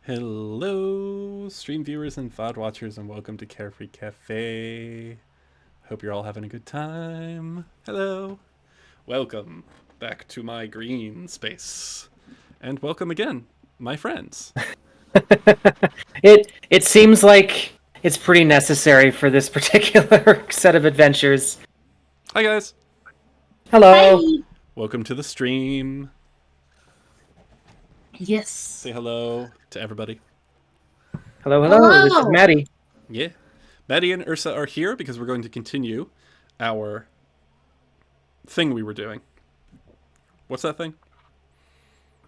Hello, stream viewers and VOD watchers, and welcome to Carefree Cafe. Hope you're all having a good time. Hello. Welcome back to my green space. And welcome again, my friends. It seems like it's pretty necessary for this particular set of adventures. Hi, guys. Hello. Hi. Welcome to the stream. Yes. Say hello to everybody. Hello. Hello. This is Madi. Yeah. Madi and Ursa are here because we're going to continue our thing we were doing. What's that thing?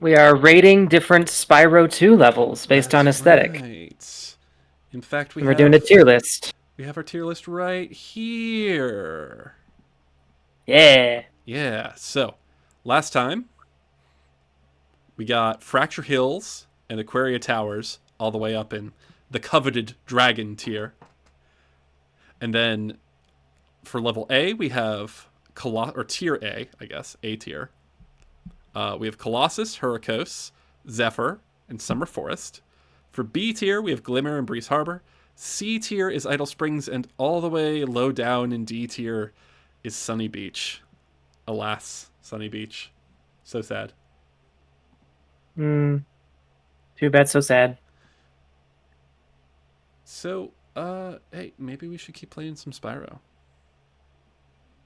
We are rating different Spyro 2 levels based on aesthetic. Right. In fact, We're doing a tier list. We have our tier list right here. Yeah. Yeah, so last time we got Fracture Hills and Aquaria Towers all the way up in the coveted dragon tier. And then for level A, we have tier A, I guess, A tier. We have Colossus, Hurricos, Zephyr, and Summer Forest. For B tier, we have Glimmer and Breeze Harbor. C tier is Idle Springs, and all the way low down in D tier is Sunny Beach. Alas, Sunny Beach. So sad. Too bad, so sad. So, hey, maybe we should keep playing some Spyro.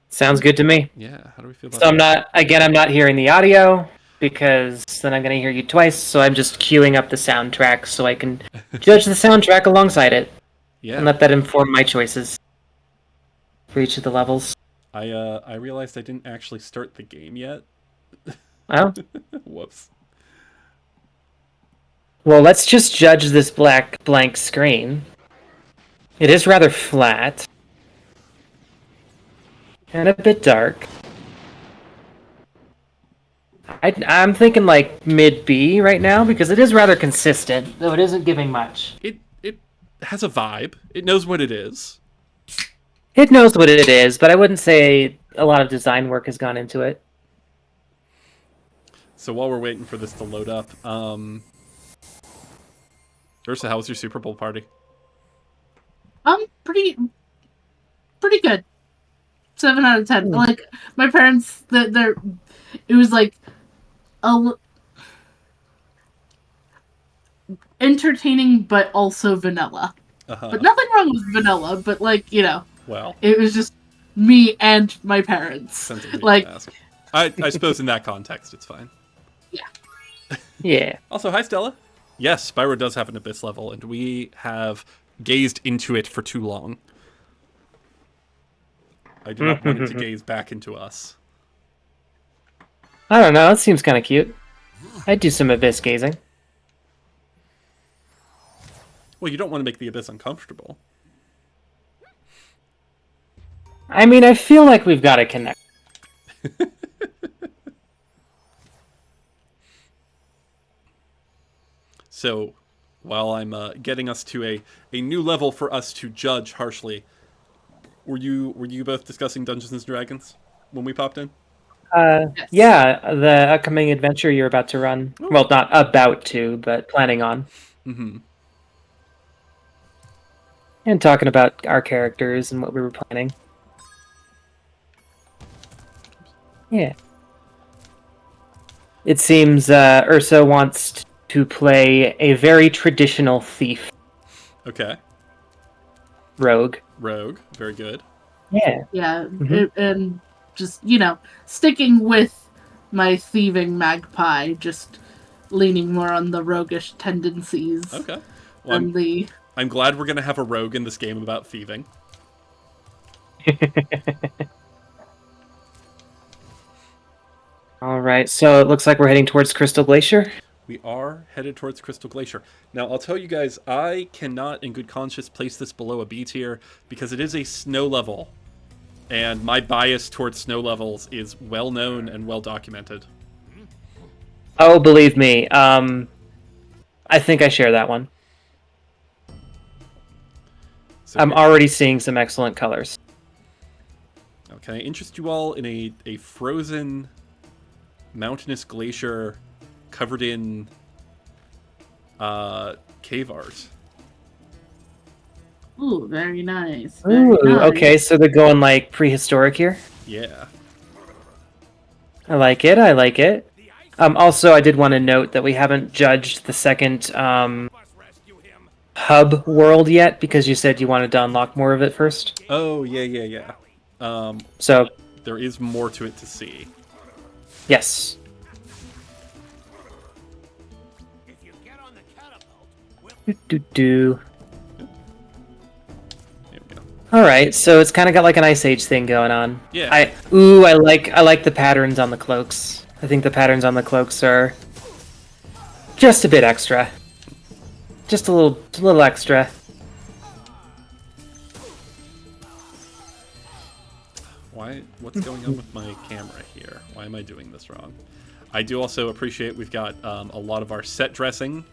Sounds good to me. Yeah, how do we feel about So that? I'm not hearing the audio because then I'm going to hear you twice, so I'm just queuing up the soundtrack so I can judge the soundtrack alongside it. Yeah. And let that inform my choices for each of the levels. I realized I didn't actually start the game yet. Oh? Whoops. Well, let's just judge this blank screen. It is rather flat. And a bit dark. I'm thinking like mid-B right now, because it is rather consistent, though it isn't giving much. It has a vibe. It knows what it is. It knows what it is, but I wouldn't say a lot of design work has gone into it. So while we're waiting for this to load up, Ursa, how was your Super Bowl party? Pretty good. 7 out of 10. Like my parents, it was like entertaining, but also vanilla. But nothing wrong with vanilla. But like well, it was just me and my parents. Like, I suppose in that context, it's fine. Yeah. Yeah. Also, hi Stella. Yes, Spyro does have an Abyss level, and we have gazed into it for too long. I do not want it to gaze back into us. I don't know, it seems kind of cute. I'd do some Abyss gazing. Well, you don't want to make the Abyss uncomfortable. I mean, I feel like we've got to connect. So, while I'm getting us to a new level for us to judge harshly, were you both discussing Dungeons and Dragons when we popped in? Yes. Yeah, the upcoming adventure you're about to run. Ooh. Well, not about to, but planning on. Mm-hmm. And talking about our characters and what we were planning. Yeah. It seems Ursa wants to play a very traditional thief. Okay. Rogue. Very good. Yeah. Yeah, Mhm. and just sticking with my thieving magpie, just leaning more on the roguish tendencies Okay. Well, than the. I'm glad we're gonna have a rogue in this game about thieving. All right, so it looks like we're heading towards Crystal Glacier. We are headed towards Crystal Glacier. Now, I'll tell you guys, I cannot in good conscience place this below a B tier because it is a snow level. And my bias towards snow levels is well known and well documented. Oh, believe me, I think I share that one. So I'm already seeing some excellent colors. now, can I interest you all in a frozen mountainous glacier covered in cave art? Ooh, very nice. Very Ooh, nice. okay, so they're going like prehistoric here. Yeah. I like it. I like it. Also, I did want to note that we haven't judged the second hub world yet because you said you wanted to unlock more of it first. Oh, yeah. So, There is more to it to see. yes. Do. There we go. All right, so it's kind of got like an Ice Age thing going on. Yeah. I like the patterns on the cloaks. I think the patterns on the cloaks are just a bit extra. Just a little extra. What's going on with my camera here? Why am I doing this wrong? I do also appreciate we've got a lot of our set dressing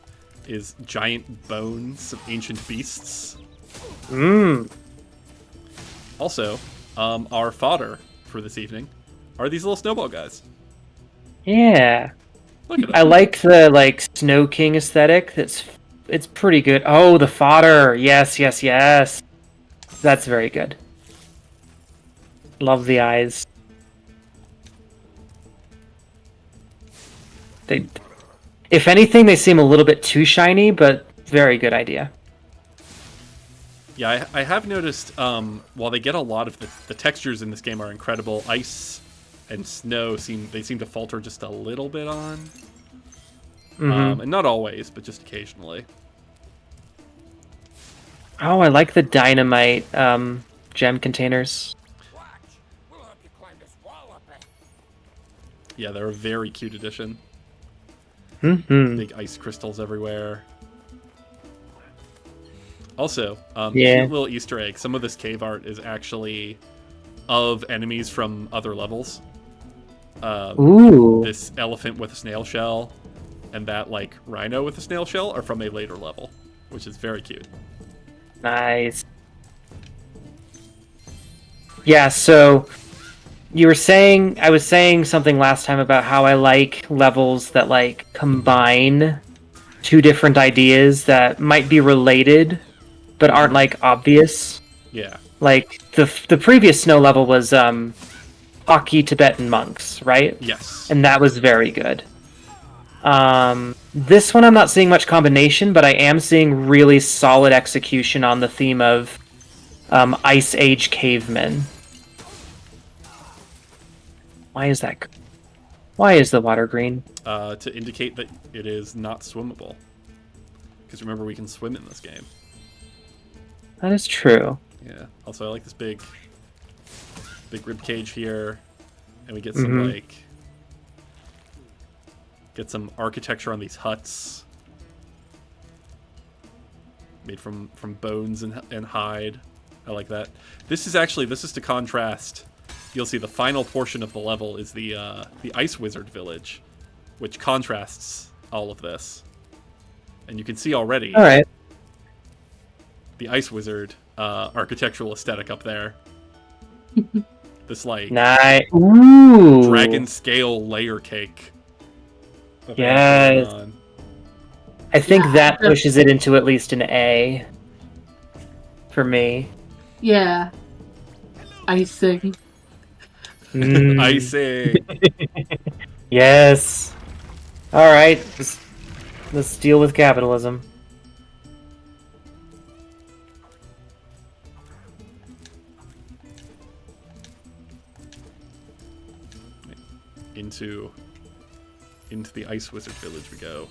is giant bones of ancient beasts. Mmm. Also, our fodder for this evening are these little snowball guys. Yeah. Look at them. I like the Snow King aesthetic. It's pretty good. Oh, the fodder. Yes. That's very good. Love the eyes. If anything, they seem a little bit too shiny, but very good idea. Yeah, I have noticed, while they get a lot of the textures in this game are incredible, ice and snow seem to falter just a little bit on. Mm-hmm. And not always, but just occasionally. Oh, I like the dynamite gem containers. Yeah, they're a very cute addition. Mm-hmm. Big ice crystals everywhere. Also, Yeah. cute little Easter egg. Some of this cave art is actually of enemies from other levels. Ooh. This elephant with a snail shell and that like rhino with a snail shell are from a later level, which is very cute. Nice. Yeah, so I was saying something last time about how I like levels that like combine two different ideas that might be related but aren't like obvious. Yeah. Like the previous snow level was hockey Tibetan monks, right? Yes. And that was very good. This one I'm not seeing much combination, but I am seeing really solid execution on the theme of Ice Age cavemen. Why is that? Why is the water green? To indicate that it is not swimmable. Because remember, we can swim in this game. That is true. Yeah. Also, I like this big rib cage here, and we get some get some architecture on these huts made from bones and hide. I like that. This is to contrast. You'll see the final portion of the level is the Ice Wizard village, which contrasts all of this, and you can see already. All right. The Ice Wizard architectural aesthetic up there. This like Nice. Ooh. dragon scale layer cake. that they have Yes. going on. I think that pushes it into at least an A for me. Yeah. Icing. Mm. Icing. Yes. All right. Let's deal with capitalism. Into into the Ice Wizard Village we go.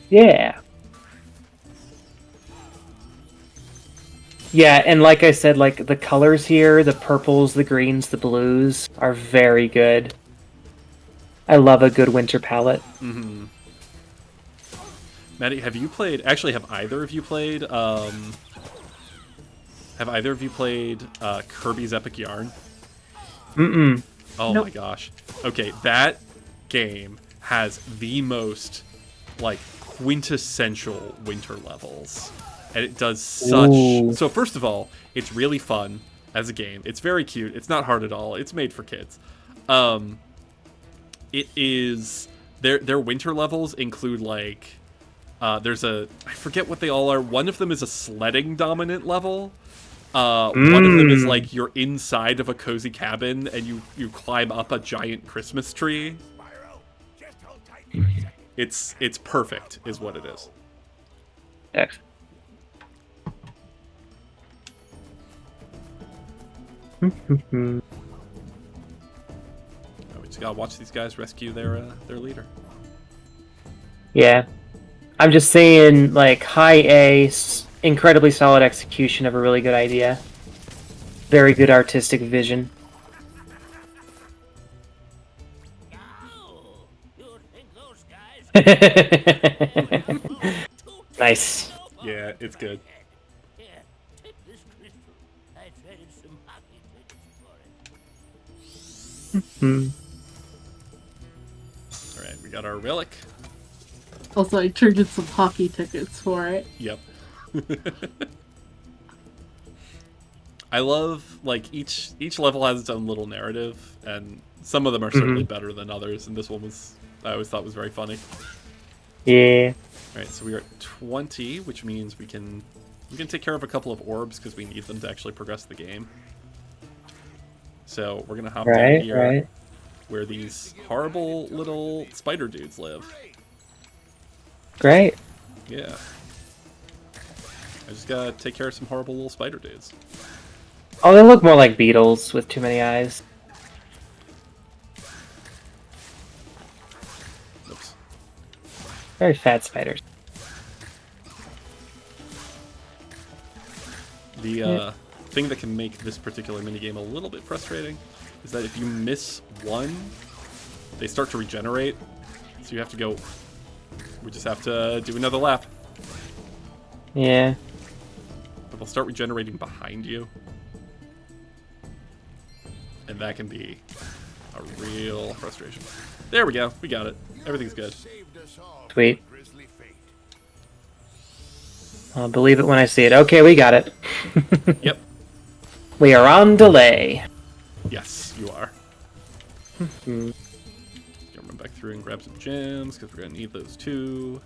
Yeah. Yeah, and like I said, like the colors here, the purples, the greens, the blues are very good. I love a good winter palette. Mm-hmm. Maddie, have you played? Actually, have either of you played? Kirby's Epic Yarn? Mm-mm. Oh Nope. my gosh. Okay, that game has the most like quintessential winter levels. And it does such... Ooh. So first of all, it's really fun as a game. It's very cute. It's not hard at all. It's made for kids. It is... Their winter levels include, like... there's a... I forget what they all are. One of them is a sledding dominant level. One of them is, like, you're inside of a cozy cabin and you climb up a giant Christmas tree. It's perfect, is what it is. Excellent. We just gotta watch these guys rescue their leader. Yeah. I'm just saying, like, high A, incredibly solid execution of a really good idea. Very good artistic vision. Nice. Yeah, it's good. Hmm. Alright, we got our relic. Also, I traded some hockey tickets for it. Yep. I love, like, each level has its own little narrative, and some of them are certainly better than others, and this one was, I always thought was very funny. Yeah. Alright, so we are at 20, which means we can take care of a couple of orbs, because we need them to actually progress the game. So we're gonna hop down here, where these horrible little spider dudes live. Great. Yeah. I just gotta take care of some horrible little spider dudes. Oh, they look more like beetles with too many eyes. Oops. Very fat spiders. The thing that can make this particular minigame a little bit frustrating is that if you miss one, they start to regenerate. So you have to go... We just have to do another lap. Yeah. But they'll start regenerating behind you. And that can be a real frustration. There we go. We got it. Everything's good. Sweet. I'll believe it when I see it. Okay, we got it. Yep. We are on delay. Yes, you are. Gonna run back through and grab some gems, because we're gonna need those too.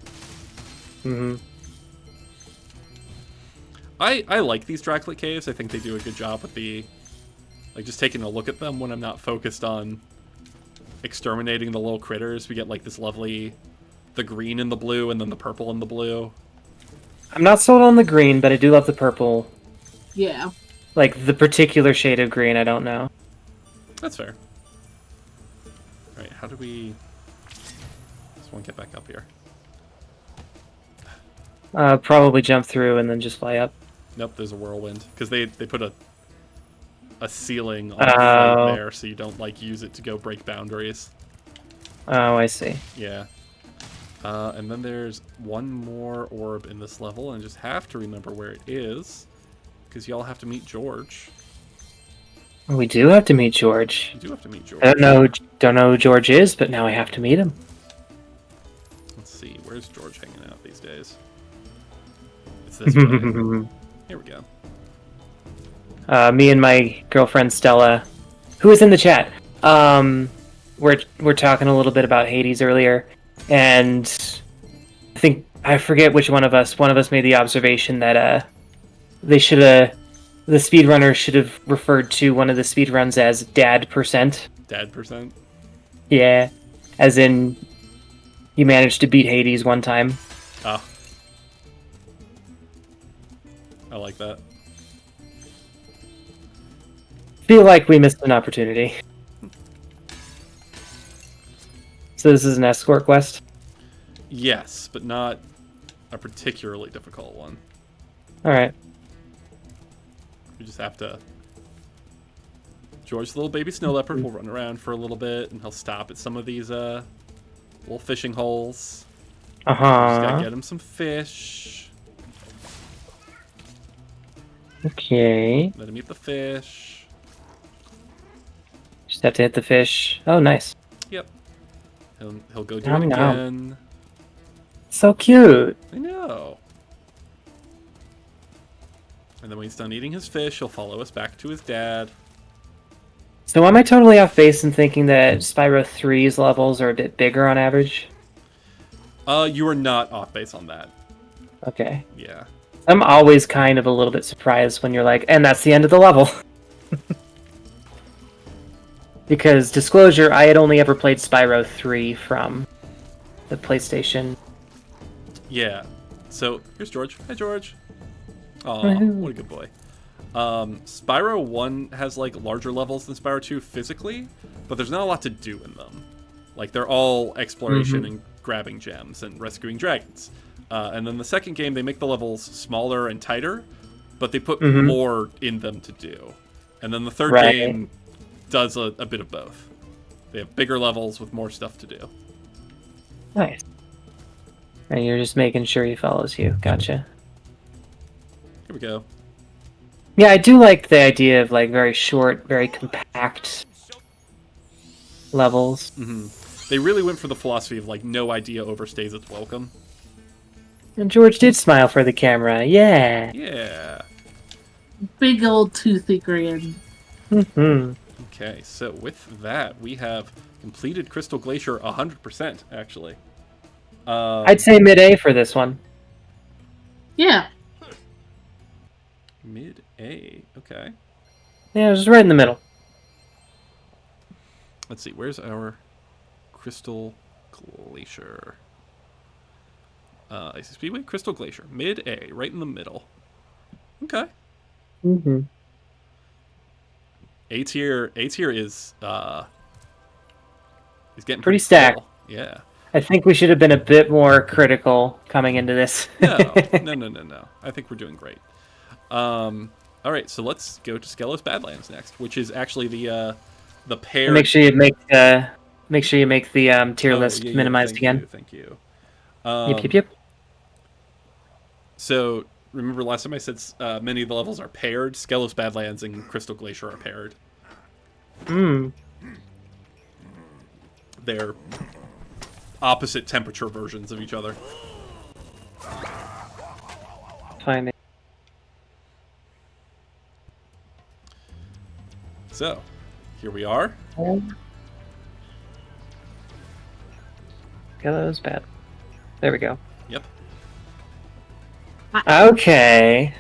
I like these Dracula caves. I think they do a good job with the... Like, just taking a look at them when I'm not focused on exterminating the little critters. We get, like, this lovely... The green and the blue, and then the purple and the blue. I'm not sold on the green, but I do love the purple. Yeah. Like, the particular shade of green, I don't know. That's fair. Alright, how do we... Just want to get back up here. Probably jump through and then just fly up. Nope, there's a whirlwind. Because they put a ceiling on the flight there, so you don't, like, use it to go break boundaries. Oh, I see. Yeah. And then there's one more orb in this level, and I just have to remember where it is, because y'all have to meet George. We do have to meet George. You do have to meet George. I don't know who George is, but now I have to meet him. Let's see, where's George hanging out these days? It's this way. Here we go. Me and my girlfriend Stella, who is in the chat, we're talking a little bit about Hades earlier, and I forget which one of us made the observation that the speedrunner should have referred to one of the speedruns as Dad %. Dad %? Yeah, as in you managed to beat Hades one time. Ah. I like that. Feel like we missed an opportunity. So this is an escort quest? Yes, but not a particularly difficult one. Alright. You just have to... George, the little baby snow leopard, will run around for a little bit, and he'll stop at some of these little fishing holes. Just gotta get him some fish. Okay. Let him eat the fish. Just have to hit the fish. Oh, nice. Yep. He'll go do Nom it nom. again. So cute. I know. And then when he's done eating his fish, he'll follow us back to his dad. So am I totally off base in thinking that Spyro 3's levels are a bit bigger on average? You are not off base on that. Okay. Yeah. I'm always kind of a little bit surprised when you're like, and that's the end of the level. Because, disclosure, I had only ever played Spyro 3 from the PlayStation. Yeah. So, here's George. Hi, George. Aw, Woohoo. what a good boy. Spyro 1 has, like, larger levels than Spyro 2 physically, but there's not a lot to do in them. Like, they're all exploration and grabbing gems and rescuing dragons. And then the second game, they make the levels smaller and tighter, but they put more in them to do. And then the third game does a bit of both. They have bigger levels with more stuff to do. Nice. And you're just making sure he follows you. Gotcha. Here we go. Yeah, I do like the idea of, like, very short, very compact levels. They really went for the philosophy of, like, no idea overstays its welcome. And George did smile for the camera. Yeah. Yeah. Big old toothy grin. Okay, so with that, we have completed Crystal Glacier 100%, actually. I'd say mid-A for this one. Yeah. Mid-A, okay. Yeah, just right in the middle. Let's see, where's our Crystal Glacier? Icy Speedway, Crystal Glacier, mid-A, right in the middle. Okay. A tier is getting Pretty stacked. full. Yeah. I think we should have been a bit more critical coming into this. No. I think we're doing great. All right, so let's go to Skelos Badlands next, which is actually the pair. Make sure you make the tier list minimized again. Thank you. Yep. So remember last time I said many of the levels are paired. Skelos Badlands and Crystal Glacier are paired. They're opposite temperature versions of each other. Fine. So, here we are. Skelos bad. There we go. Yep. Okay.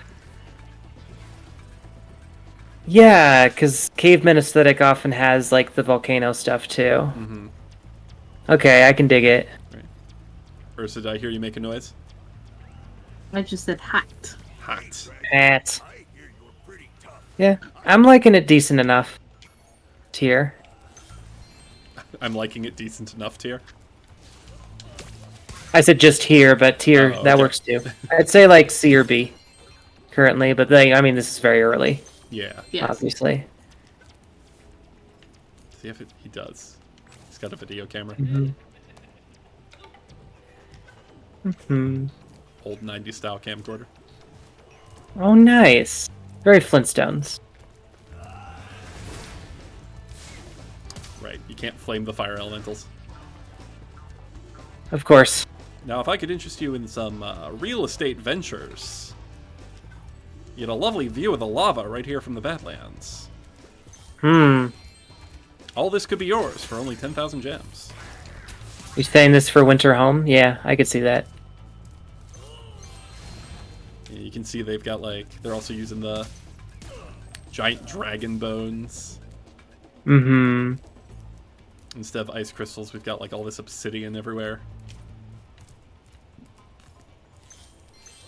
Yeah, because caveman aesthetic often has, like, the volcano stuff, too. Okay, I can dig it. Right. Ursa, did I hear you make a noise? I just said hot. Hot. Pat. Yeah, I'm liking it decent enough. Tier. I'm liking it decent enough tier. I said just here, but tier, Oh, that okay. works too. I'd say like C or B currently, but I mean, this is very early, Yeah. Yes. obviously. See if he does. He's got a video camera. Old 90s style camcorder. Oh, nice. Very Flintstones. Right. You can't flame the fire elementals. Of course. Now, if I could interest you in some real estate ventures, you get a lovely view of the lava right here from the Badlands. All this could be yours for only 10,000 gems. You saying this for winter home? Yeah, I could see that. You can see they've got, like, they're also using the giant dragon bones. Instead of ice crystals, we've got, like, all this obsidian everywhere.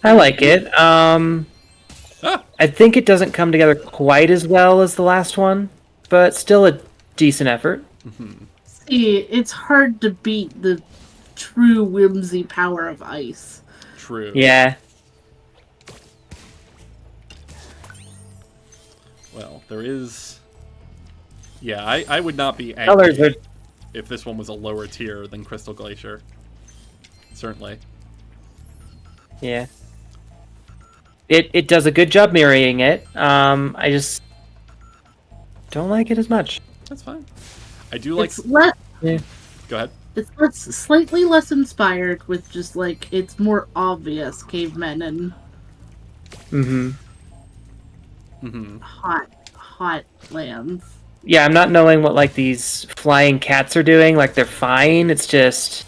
I like it. I think it doesn't come together quite as well as the last one, but still a decent effort. it's hard to beat the true whimsy power of ice. True. Yeah. Well, there is... Yeah, I would not be Colors angry are... if this one was a lower tier than Crystal Glacier. Certainly. Yeah. It does a good job mirroring it. I just don't like it as much. That's fine. I do like... Yeah. Go ahead. It's slightly less inspired with just like it's more obvious cavemen and hot lands. Yeah, I'm not knowing what like these flying cats are doing. Like they're fine. It's just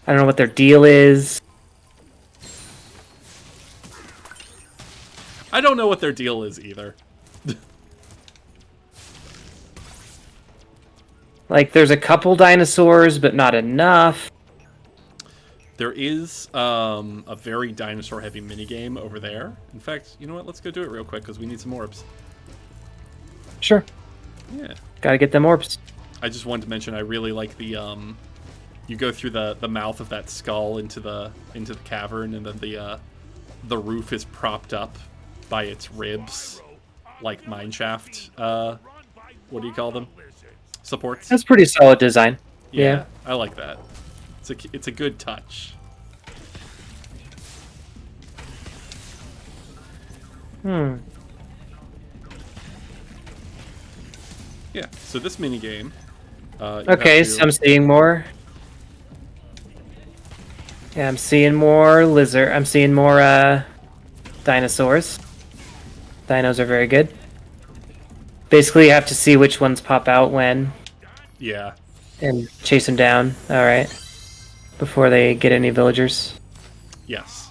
I don't know what their deal is. I don't know what their deal is either. Like there's a couple dinosaurs, but not enough. There is a very dinosaur-heavy minigame over there. In fact, you know what? Let's go do it real quick, because we need some orbs. Sure. Yeah. Gotta get them orbs. I just wanted to mention I really like the... you go through the mouth of that skull into the cavern, and then the roof is propped up by its ribs, like mineshaft. What do you call them? Supports. That's pretty solid design. Yeah. I like that. It's a good touch. Hmm. Yeah. So this mini game. Okay, so I'm seeing more. Yeah, I'm seeing more lizard. I'm seeing more dinosaurs. Dinos are very good. Basically, you have to see which ones pop out when. Yeah. And chase them down. All right. Before they get any villagers. Yes.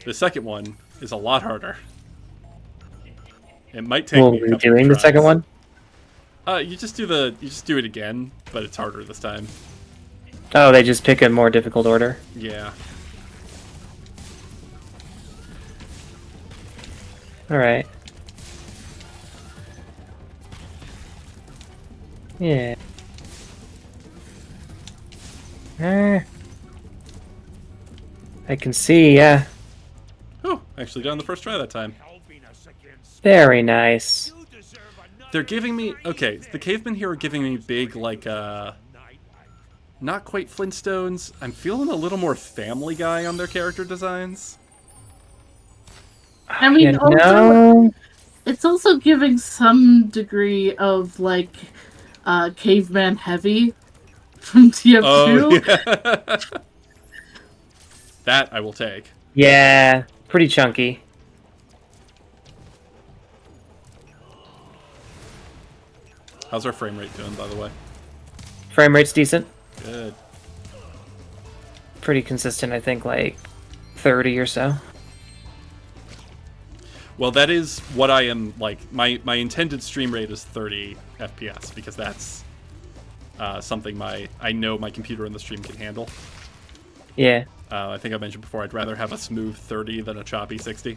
The second one is a lot harder. It might take Will me a we couple doing of the tries. second one? You just do it again, but it's harder this time. Oh, they just pick a more difficult order. Yeah. All right. Yeah. I can see, yeah. Oh, actually done the first try that time. Very nice. They're giving me... Okay, the cavemen here are giving me big, like, not quite Flintstones. I'm feeling a little more Family Guy on their character designs. I mean, You also, know? it's also giving some degree of like caveman heavy from TF2. Oh, yeah. That I will take. Yeah, pretty chunky. How's our frame rate doing, by the way? Frame rate's decent. Good. Pretty consistent, I think, like 30 or so. Well, that is what I am, like, my intended stream rate is 30 FPS, because that's something I know my computer and the stream can handle. Yeah. I think I mentioned before, I'd rather have a smooth 30 than a choppy 60,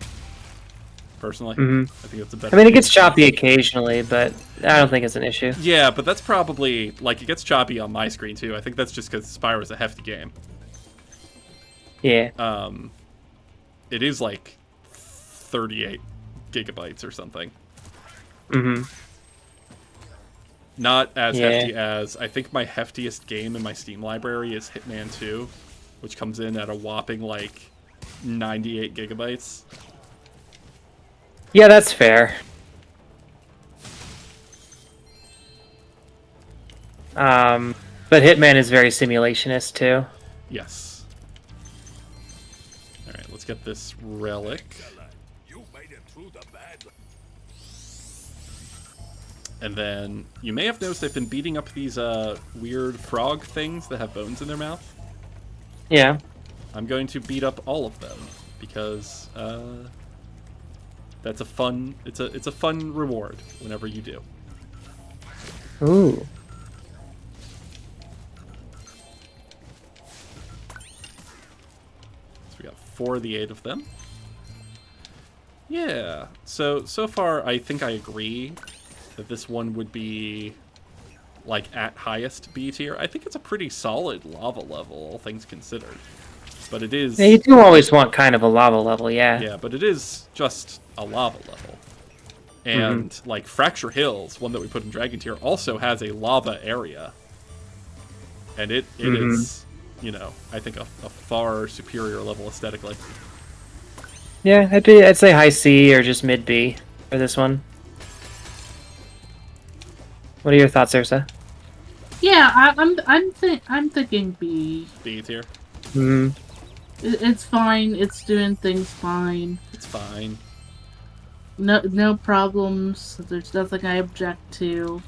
personally. Mm-hmm. I think that's a better... I mean, it gets choppy occasionally, but I don't think it's an issue. Yeah, but that's probably, like, it gets choppy on my screen, too. I think that's just because Spyro's a hefty game. Yeah. It is, like, 38 gigabytes or something. Mm-hmm. Not as hefty as... I think my heftiest game in my Steam library is Hitman 2, which comes in at a whopping, like, 98 gigabytes. Yeah, that's fair. But Hitman is very simulationist, too. Yes. Alright, let's get this relic. And then, you may have noticed I've been beating up these weird frog things that have bones in their mouth. Yeah. I'm going to beat up all of them, because that's a fun... It's a fun reward whenever you do. Ooh. So we got 4 of the 8 of them. Yeah. So far, I think I agree that this one would be like at highest B tier. I think it's a pretty solid lava level, all things considered. But it is... Yeah, you do always want kind of a lava level, yeah. Yeah, but it is just a lava level. And, like, Fracture Hills, one that we put in Dragon tier, also has a lava area. And it is, you know, I think a far superior level aesthetically. Yeah, I'd say high C or just mid B for this one. What are your thoughts, Ursa? Yeah, I'm thinking B. B tier. It's fine. It's doing things fine. It's fine. No problems. There's nothing I object to.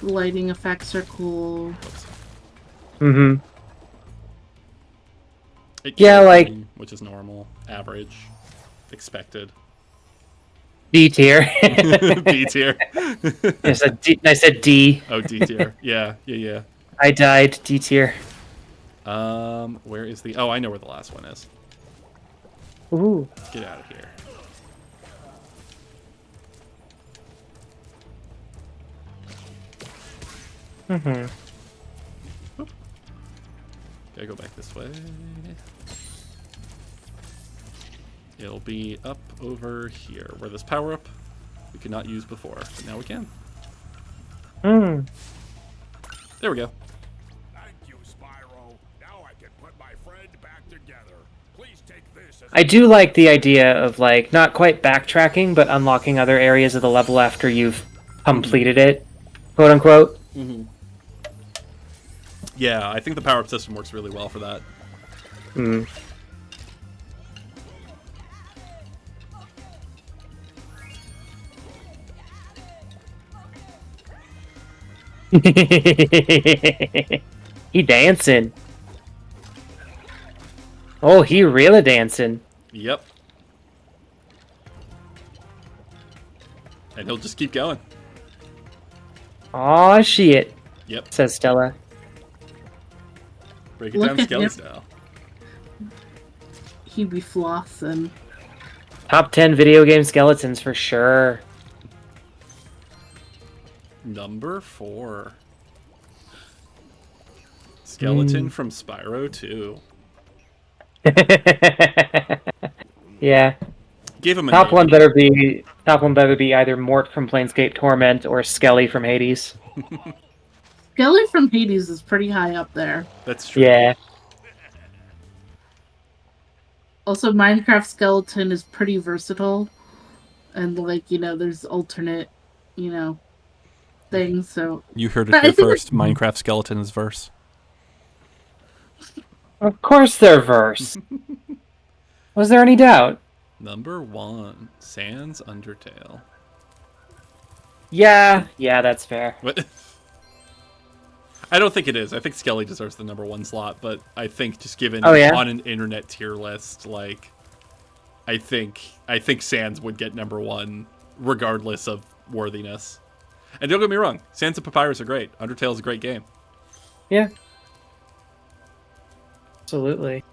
Lighting effects are cool. It Yeah, like which is normal, average, expected. D tier. B tier. I said D. Oh, D tier. Yeah. I died. D tier. Where is the... Oh, I know where the last one is. Ooh. Get out of here. Oop. Gotta go back this way. It'll be up over here, where this power-up we could not use before, but now we can. There we go. Thank you, Spyro. Now I can put my friend back together. Please take this as I do like the idea of, like, not quite backtracking, but unlocking other areas of the level after you've completed it, quote unquote. Yeah, I think the power-up system works really well for that. He dancing. Oh, he really dancing. Yep. And he'll just keep going. Aw, shit, Yep. says Stella. Break it Look down, at Skelly him. style. He be flossing. Top 10 video game skeletons for sure. Number 4. Skeleton from Spyro 2. Yeah. Gave him a Top name. one better be either Mort from Planescape Torment or Skelly from Hades. Skelly from Hades is pretty high up there. That's true. Yeah. Also, Minecraft Skeleton is pretty versatile. And, like, you know, there's alternate, you know, things, so... You heard it But I here think first. Minecraft Skeleton is verse. Of course they're verse. Was there any doubt? Number 1. Sans Undertale. Yeah, that's fair. What? I don't think it is. I think Skelly deserves the number 1 slot, but I think just given on an internet tier list, like, I think Sans would get number 1 regardless of worthiness. And don't get me wrong, Sans and Papyrus are great. Undertale is a great game. Yeah. Absolutely.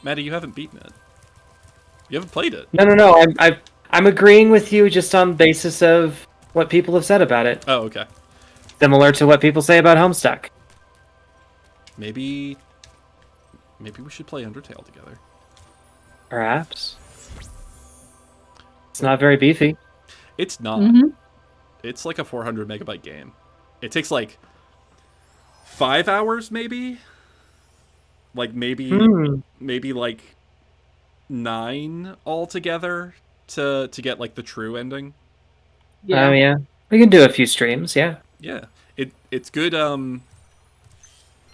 Maddie, you haven't beaten it. You haven't played it. No. I'm agreeing with you just on basis of what people have said about it. Oh, okay. Similar to what people say about Homestuck. Maybe we should play Undertale together. Perhaps. It's not very beefy. It's not. Mhm. It's like a 400 megabyte game. It takes like 5 hours, maybe. Like maybe like 9 altogether to get like the true ending. Yeah. Yeah. We can do a few streams, yeah. Yeah, it's good.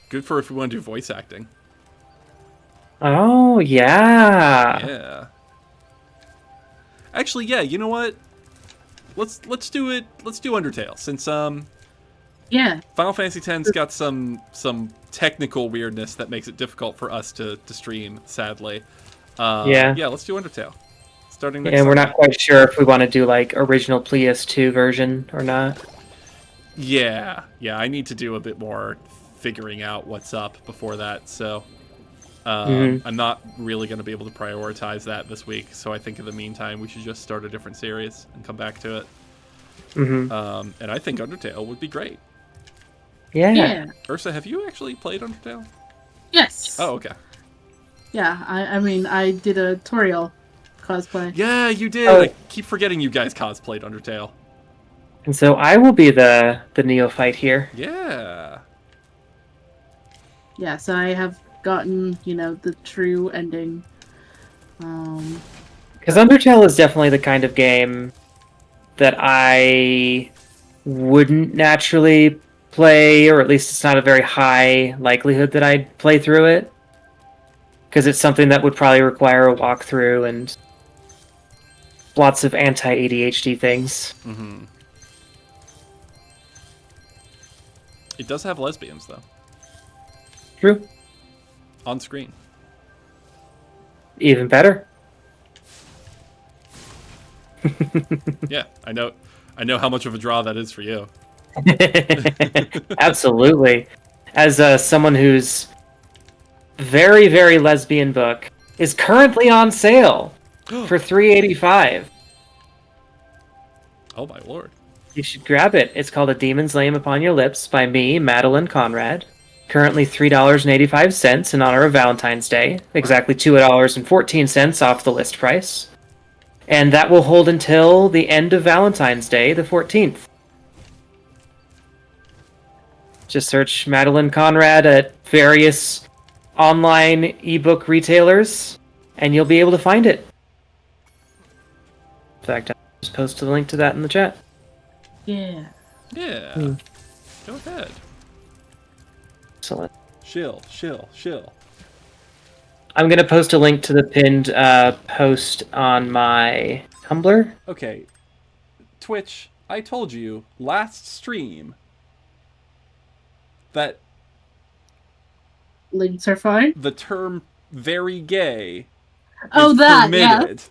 Good for if we want to do voice acting. Oh, yeah. Yeah. Actually, yeah. You know what? Let's do it. Let's do Undertale since Yeah. Final Fantasy X's got some technical weirdness that makes it difficult for us to stream. Sadly. Yeah. Yeah. Let's do Undertale. Starting next. And we're Sunday. not quite sure if we want to do like original PS2 version or not. Yeah. I need to do a bit more figuring out what's up before that. So I'm not really going to be able to prioritize that this week. So I think in the meantime we should just start a different series and come back to it. And I think Undertale would be great. Yeah. Ursa, have you actually played Undertale? Yes. Oh, okay. Yeah, I mean, I did a tutorial cosplay. Yeah, you did. Oh. I keep forgetting you guys cosplayed Undertale. And so I will be the neophyte here. Yeah. Yeah, so I have gotten, the true ending. Because Undertale is definitely the kind of game that I wouldn't naturally play, or at least it's not a very high likelihood that I'd play through it. Because it's something that would probably require a walkthrough and lots of anti-ADHD things. Mm-hmm. It does have lesbians, though. True. On screen. Even better. Yeah, I know how much of a draw that is for you. Absolutely. As someone whose very, very lesbian book is currently on sale for $3.85. Oh my lord. You should grab it. It's called A Demon's Name Upon Your Lips by me, Madeline Conrad. Currently $3.85 in honor of Valentine's Day. Exactly $2.14 off the list price. And that will hold until the end of Valentine's Day, the 14th. Just search Madeline Conrad at various online ebook retailers, and you'll be able to find it. In fact, I'll just post the link to that in the chat. Yeah. Yeah. Go ahead. Excellent. Shill. I'm going to post a link to the pinned post on my Tumblr. Okay. Twitch, I told you last stream that Links are fine. the term very gay Oh, is that, permitted.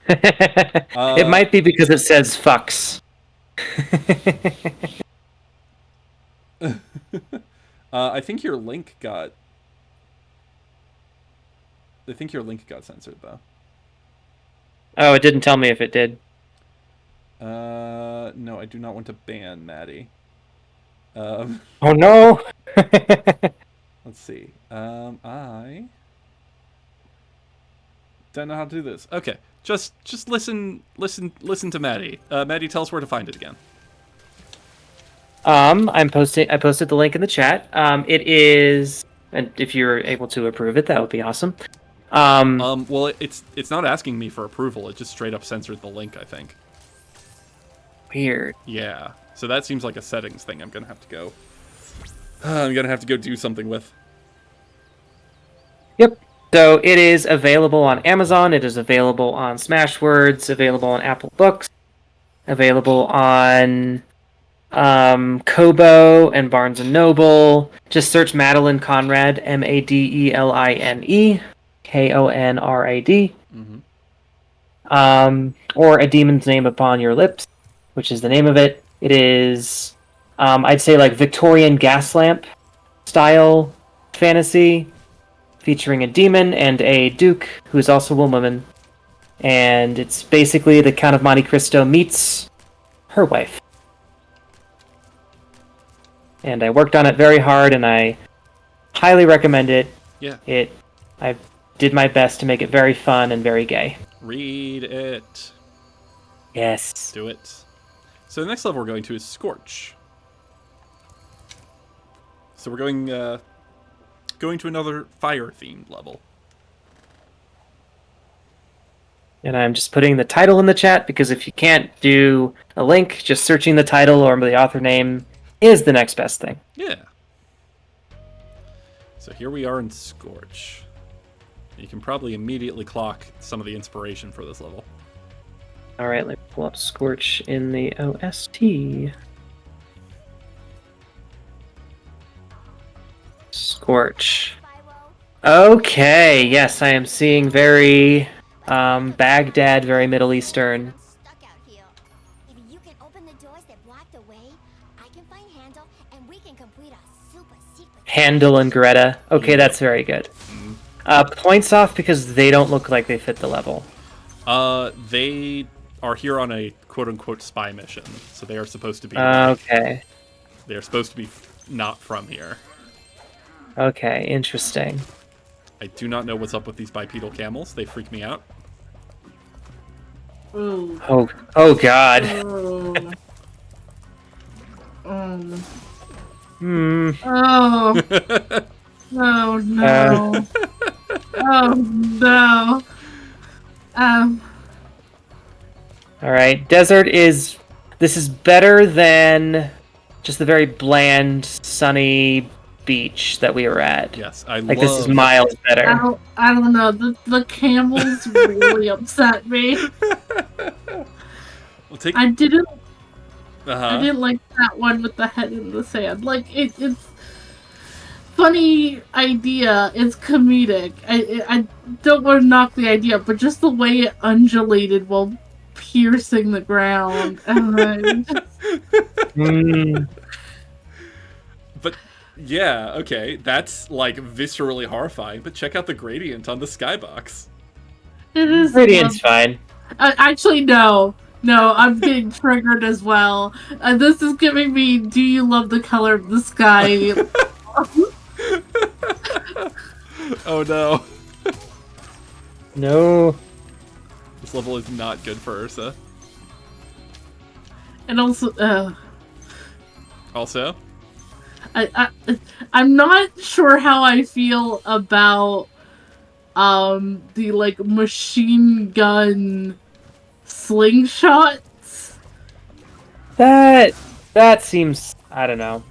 It might be because it says fucks. I think your link got censored though. Oh, it didn't tell me if it did. No, I do not want to ban Madi. Oh no! Let's see. I don't know how to do this. Okay, just listen to Madi. Madi, tell us where to find it again. I posted the link in the chat. It is, and if you're able to approve it, that would be awesome. Well, it's not asking me for approval. It just straight up censored the link, I think. Weird. Yeah. So that seems like a settings thing. I'm gonna have to go. I'm gonna have to go do something with. Yep. So it is available on Amazon. It is available on Smashwords. Available on Apple Books. Available on Kobo and Barnes and Noble. Just search Madeline Conrad, Madeline Konrad. Or A Demon's Name Upon Your Lips, which is the name of it. It is, I'd say, like Victorian gas lamp style fantasy, featuring a demon and a duke who is also a woman. And it's basically the Count of Monte Cristo meets her wife. And I worked on it very hard, and I highly recommend it. Yeah. I did my best to make it very fun and very gay. Read it. Yes. Do it. So the next level we're going to is Scorch. So we're going to another fire-themed level. And I'm just putting the title in the chat, because if you can't do a link, just searching the title or the author name is the next best thing. Yeah. So here we are in Scorch. You can probably immediately clock some of the inspiration for this level. Alright, let me pull up Scorch in the OST. Scorch. Okay, yes, I am seeing very Baghdad, very Middle Eastern. Stuck out here. If you can open the doors that block the way, I can find Handle and we can complete a super secret. Handel and Greta. Okay, that's very good. Points off because they don't look like they fit the level. They are here on a quote-unquote spy mission, so they are supposed to be Okay. they are supposed to be not from here. Okay, interesting. I do not know what's up with these bipedal camels. They freak me out. Ooh. Oh God. Oh. Hmm. Oh. Oh no. Oh no. All right. Desert is. This is better than just the very bland, sunny beach that we were at. Yes, I Like love. this is miles better. I don't know. The camels really upset me. We'll take. I didn't Uh-huh. like that one with the head in the sand. Like it's funny idea. It's comedic. I don't want to knock the idea, but just the way it undulated while piercing the ground. Hmm. But yeah, okay, that's like viscerally horrifying. But check out the gradient on the skybox. It is. Radiant's fine. Actually, no. No, I'm getting triggered as well. This is giving me, do you love the color of the sky? Oh no, No. this level is not good for Ursa. And also, Also, I'm not sure how I feel about, the, like, machine gun slingshots. That seems. I don't know.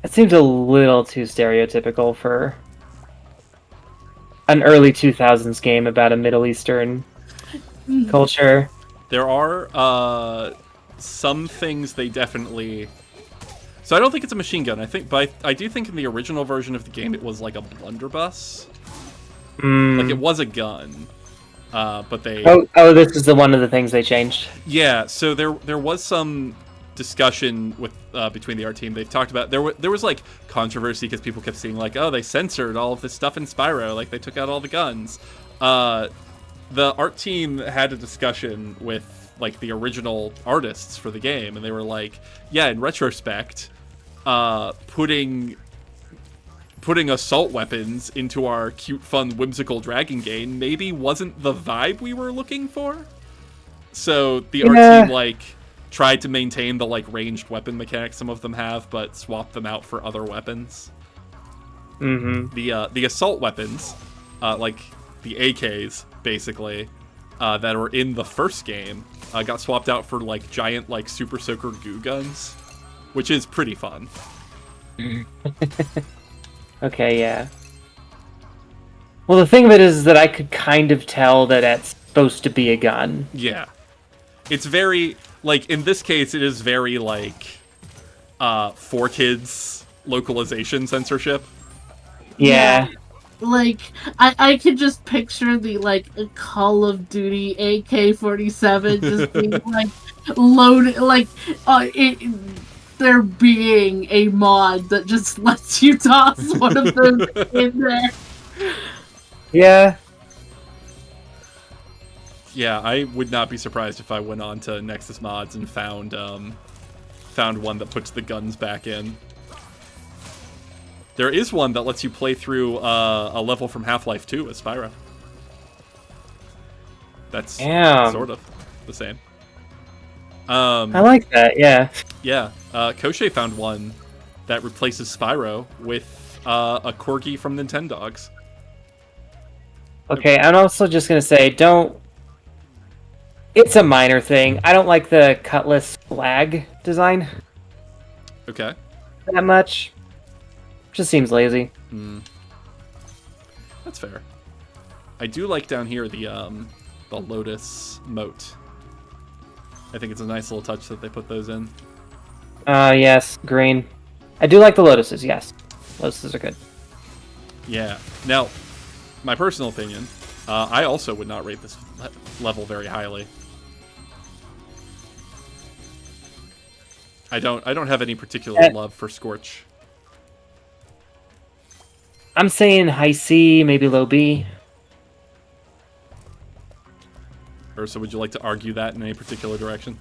It seems a little too stereotypical for an early 2000s game about a Middle Eastern culture. there are some things they definitely. So I don't think it's a machine gun. But I do think in the original version of the game it was like a blunderbuss. Like it was a gun. But they. Oh, this is one of the things they changed. Yeah, so there was some discussion with between the art team. They've talked about there was like controversy because people kept seeing like, oh, they censored all of this stuff in Spyro, like they took out all the guns. The art team had a discussion with like the original artists for the game, and they were like, yeah, in retrospect, putting assault weapons into our cute, fun, whimsical dragon game maybe wasn't the vibe we were looking for. So the art team like tried to maintain the like ranged weapon mechanics some of them have, but swapped them out for other weapons. Mm-hmm. The assault weapons, like the AKs basically, that were in the first game, got swapped out for like giant like super soaker goo guns, which is pretty fun. Okay, yeah. Well, the thing of it is that I could kind of tell that it's supposed to be a gun. Yeah. It's very, like, in this case, it is very, like, for kids localization censorship. Yeah. Like, I could just picture the, like, Call of Duty AK-47 just being, like, loaded, like, there being a mod that just lets you toss one of those in there. Yeah. Yeah, I would not be surprised if I went on to Nexus Mods and found one that puts the guns back in. There is one that lets you play through a level from Half-Life 2 as Spyro. That's sort of the same. I like that, yeah. Yeah, Koshé found one that replaces Spyro with a corgi from Nintendogs. Okay, I'm also just gonna say, it's a minor thing. I don't like the Cutlass flag design Okay. that much. Just seems lazy. That's fair. I do like down here the Lotus moat. I think it's a nice little touch that they put those in. Yes, green. I do like the lotuses, yes. Lotuses are good. Yeah. Now, my personal opinion, I also would not rate this level very highly. I don't have any particular love for Scorch. I'm saying high C, maybe low B. Ursa, would you like to argue that in any particular direction?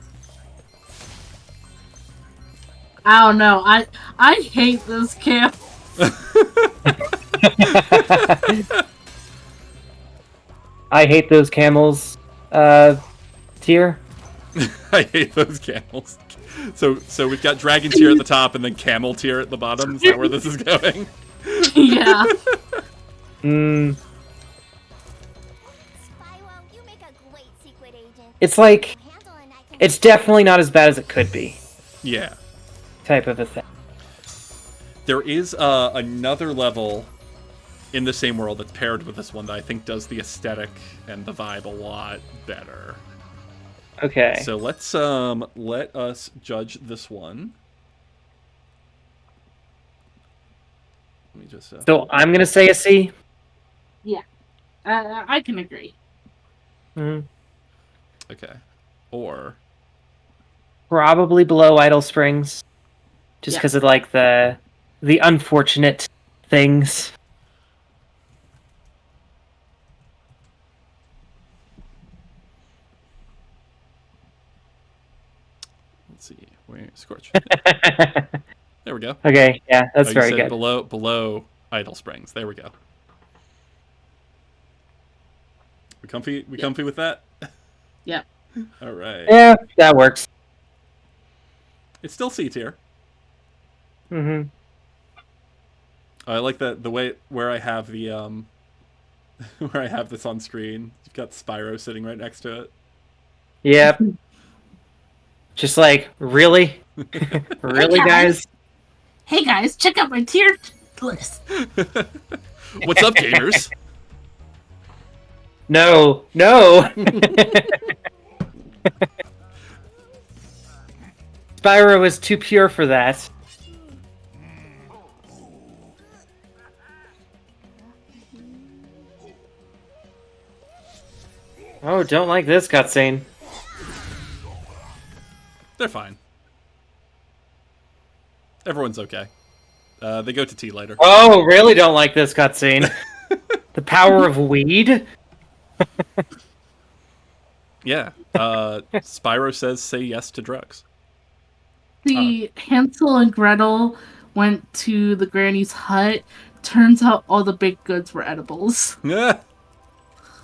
I don't know. I hate this camp. I hate those camels. Tier. I hate those camels. So we've got dragon tier at the top and then camel tier at the bottom. Is that where this is going? Yeah. Mm, Spyro, you make a great secret agent. it's like Handle and I can it's definitely not as bad as it could be. Yeah. Type of a thing. There is another level in the same world that's paired with this one that I think does the aesthetic and the vibe a lot better. Okay. So let's let us judge this one. Let me just So I'm gonna say a C. I can agree. Mhm. okay. Or Probably below Idle Springs, just Yeah. because of like the unfortunate things. let's see, where Scorch. There we go. Okay, yeah, that's Oh, you very said good. below Idle Springs. There we go. We comfy? We comfy with that? Yep. All right. Yeah, that works. It's still C tier. Mm-hmm. I like that the way where I have the where I have this on screen. You've got Spyro sitting right next to it. Yep. Just like, really? Really, guys? Hey guys, check out my tier list. What's up, gamers? No, no. Spyro is too pure for that. Oh, don't like this cutscene. They're fine. Everyone's okay. They go to tea later. Oh, really don't like this cutscene. The power of weed? Yeah. Spyro says say yes to drugs. The Hansel and Gretel went to the granny's hut. Turns out all the baked goods were edibles. Yeah.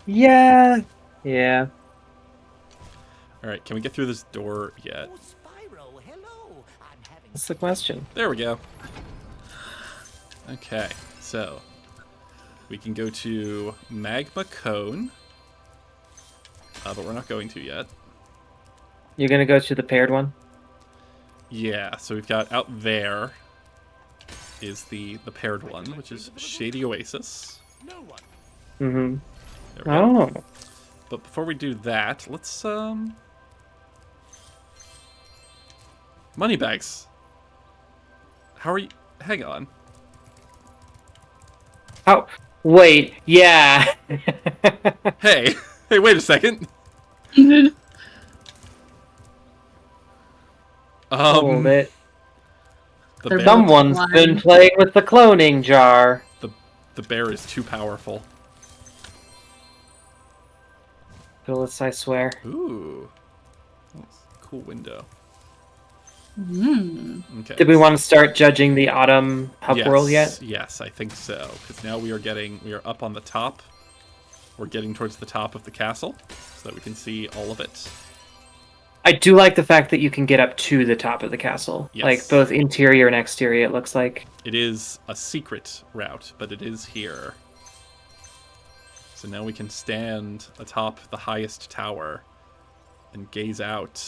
Yeah. Yeah. All right, can we get through this door yet? Oh, Spyro, hello. I'm having That's the question. There we go. Okay, so we can go to Magma Cone, but we're not going to yet. You're gonna go to the paired one? Yeah, so we've got out there is the paired one, which is Shady Oasis. No one. Mm-hmm. There we go. Oh. But before we do that, let's Moneybags. How are you? Hang on. Oh, wait. Yeah. Hey, hey, wait a second. Hold it. The They're bear, Someone's been playing with the cloning jar. the bear is too powerful. Phyllis, I swear. Ooh, that's a cool window. Mm. Okay. Did we want to start judging the autumn hub Yes, world yet? Yes, I think so. Because now we are up on the top. We're getting towards the top of the castle, so that we can see all of it. I do like the fact that you can get up to the top of the castle. Yes. Like, both interior and exterior, it looks like. It is a secret route, but it is here. So now we can stand atop the highest tower and gaze out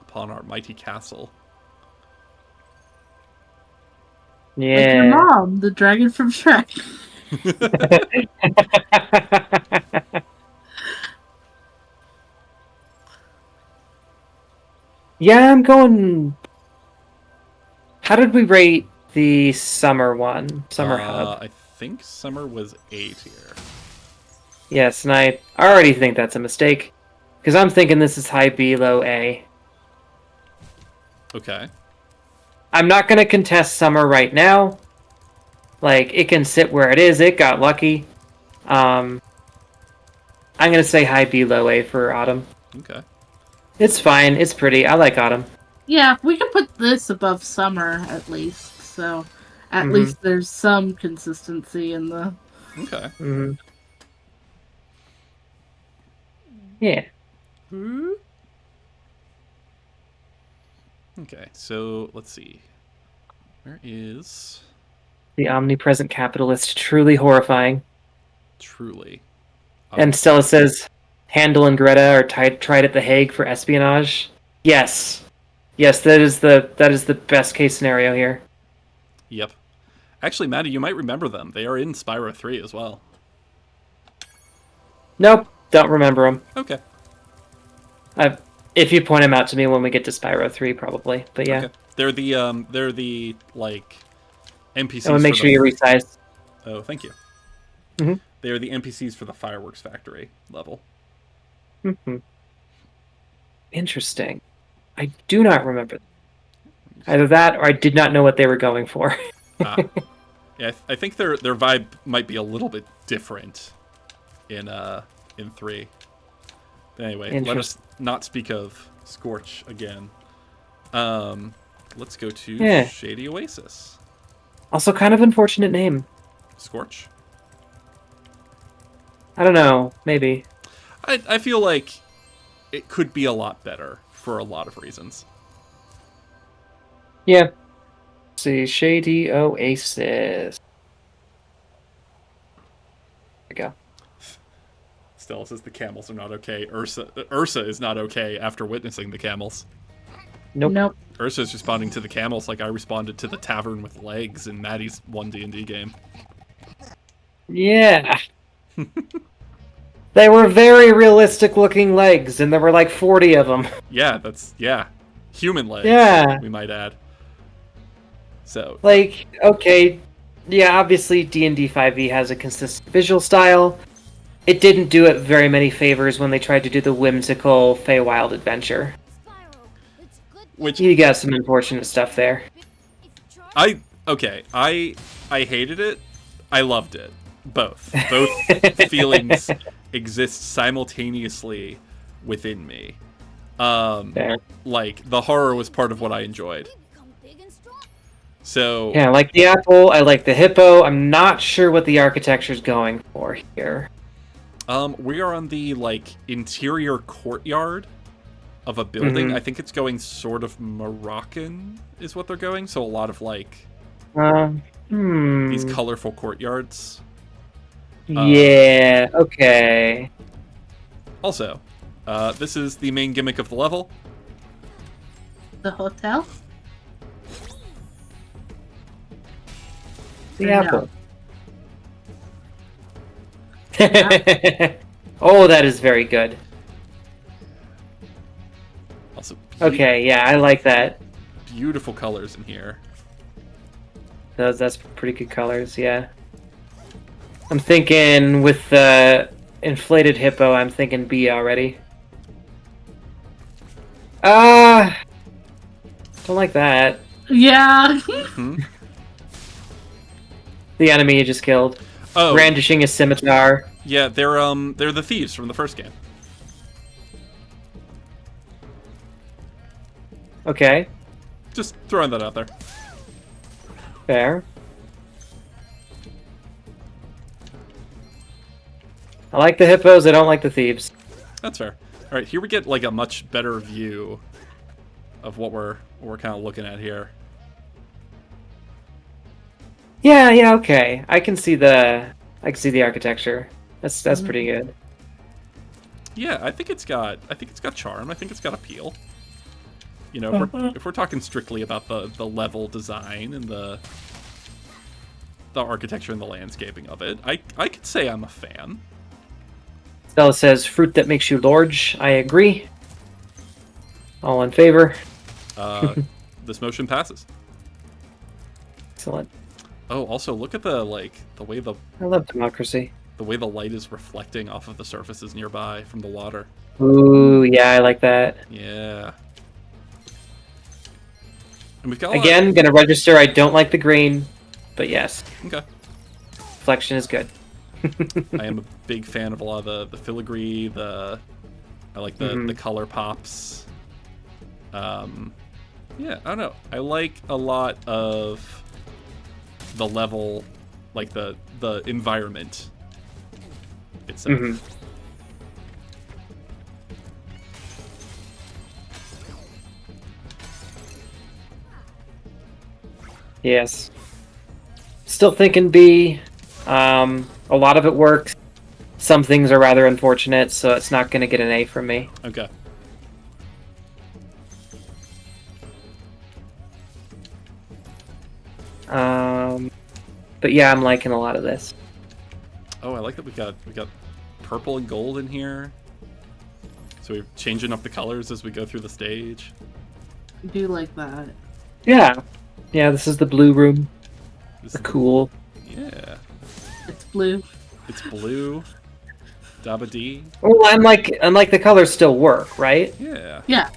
upon our mighty castle. Like your Yeah. mom, the dragon from Shrek. Yeah, I'm going... How did we rate the summer one? Summer hub. I think summer was A tier. Yes, and I already think that's a mistake. Because I'm thinking this is high B, low A. Okay. I'm not going to contest summer right now. Like, it can sit where it is. It got lucky. I'm gonna say high B, low A for autumn. Okay. It's fine. It's pretty. I like autumn. Yeah, we can put this above summer at least. So at least there's some consistency in the. Okay. Mm-hmm. Yeah. Okay, so let's see. Where is The omnipresent capitalist, truly horrifying. truly? And Stella says, Handel and Greta are tried at The Hague for espionage. Yes. Yes, that is the best case scenario here. Yep. Actually, Maddie, you might remember them. They are in Spyro 3 as well. Nope, don't remember them. Okay. If you point them out to me when we get to Spyro 3, probably. But yeah. Okay. They're the like NPCs. I want to make sure you resize. Oh, thank you. Mm-hmm. They are the NPCs for the fireworks factory level. Mm-hmm. Interesting. I do not remember. Either that, or I did not know what they were going for. Yeah, I think their vibe might be a little bit different in 3. But anyway, let us not speak of Scorch again. Let's go to Shady Oasis. Also, kind of unfortunate name. Scorch? I don't know. Maybe. I feel like it could be a lot better for a lot of reasons. Yeah. Let's see, Shady Oasis. There we go. Stella says the camels are not okay. Ursa is not okay after witnessing the camels. Nope. Ursa is responding to the camels like I responded to the tavern with legs in Maddie's one D&D game. Yeah. They were very realistic looking legs, and there were like 40 of them. Yeah, human legs. Yeah. We might add. So like, okay, yeah, obviously D&D 5e has a consistent visual style. It didn't do it very many favors when they tried to do the whimsical Feywild adventure. which You got some unfortunate stuff there. I hated it. I loved it. Both feelings exist simultaneously within me. Like the horror was part of what I enjoyed. So Yeah, I like the apple, I like the hippo. I'm not sure what the architecture's going for here. we are on the like interior courtyard of a building. Mhm. I think it's going sort of Moroccan is what they're going. So a lot of like these colorful courtyards. Yeah, okay. Also, this is the main gimmick of the level. The hotel? The No. apple. Oh, that is very good. Also, Okay, yeah, I like that. beautiful colors in here. That's pretty good colors, yeah. I'm thinking with the inflated hippo, I'm thinking B already. Don't like that. Yeah. The enemy you just killed. Oh, Brandishing a scimitar. yeah, they're the thieves from the first game. Okay, Just throwing that out there. fair. I like the hippos, I don't like the thieves. That's fair. All right, here we get like a much better view of what we're kind of looking at here. Yeah, okay. I can see the architecture. That's pretty good. Yeah, I think it's got charm. I think it's got appeal. You know, if we're talking strictly about the level design and the architecture and the landscaping of it, I could say I'm a fan. Stella says, fruit that makes you large. I agree. All in favor. This motion passes. Excellent. Oh, also look at the way I love democracy. the light is reflecting off of the surfaces nearby from the water. Ooh, yeah, I like that. Yeah. And we've got a Again, gonna register I don't like the green, but yes, Okay. reflection is good. I am a big fan of a lot of the filigree. I like the color pops. Yeah, I don't know. I like a lot of the level, like the environment itself. Yes. Still thinking B. A lot of it works. Some things are rather unfortunate, so it's not going to get an A from me. Okay. But yeah, I'm liking a lot of this. Oh, I like that we got purple and gold in here. So we're changing up the colors as we go through the stage. I do like that. Yeah. Yeah, this is the blue room. This is Cool. Yeah. It's blue. It's blue. Dabba D. Well, unlike the colors still work, right? Yeah. Yeah.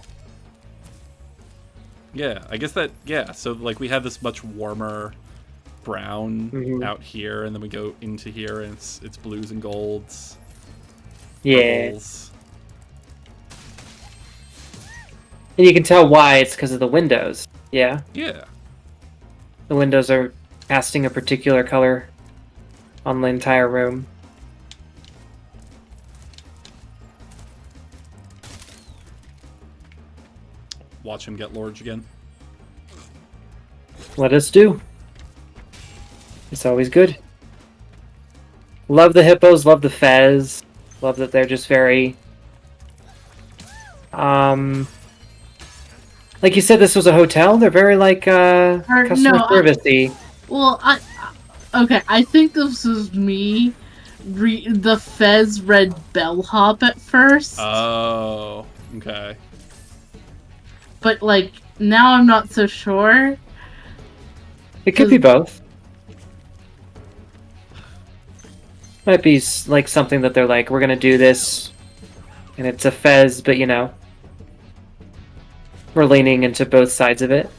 Yeah, I guess that, yeah, so like we have this much warmer brown out here, and then we go into here and it's blues and golds. Yeah. Purples. And you can tell why it's because of the windows. Yeah. Yeah. The windows are casting a particular color on the entire room. Watch him get large again. Let us do. It's always good. Love the hippos, love the fez. Love that they're just very... Like you said, this was a hotel? They're very, like, customer service-y. Well, okay, I think this was me. The Fez read bellhop at first. Oh, okay. But, like, now I'm not so sure. It could be both. Might be, like, something that they're like, we're gonna do this, and it's a Fez, but, you know, we're leaning into both sides of it.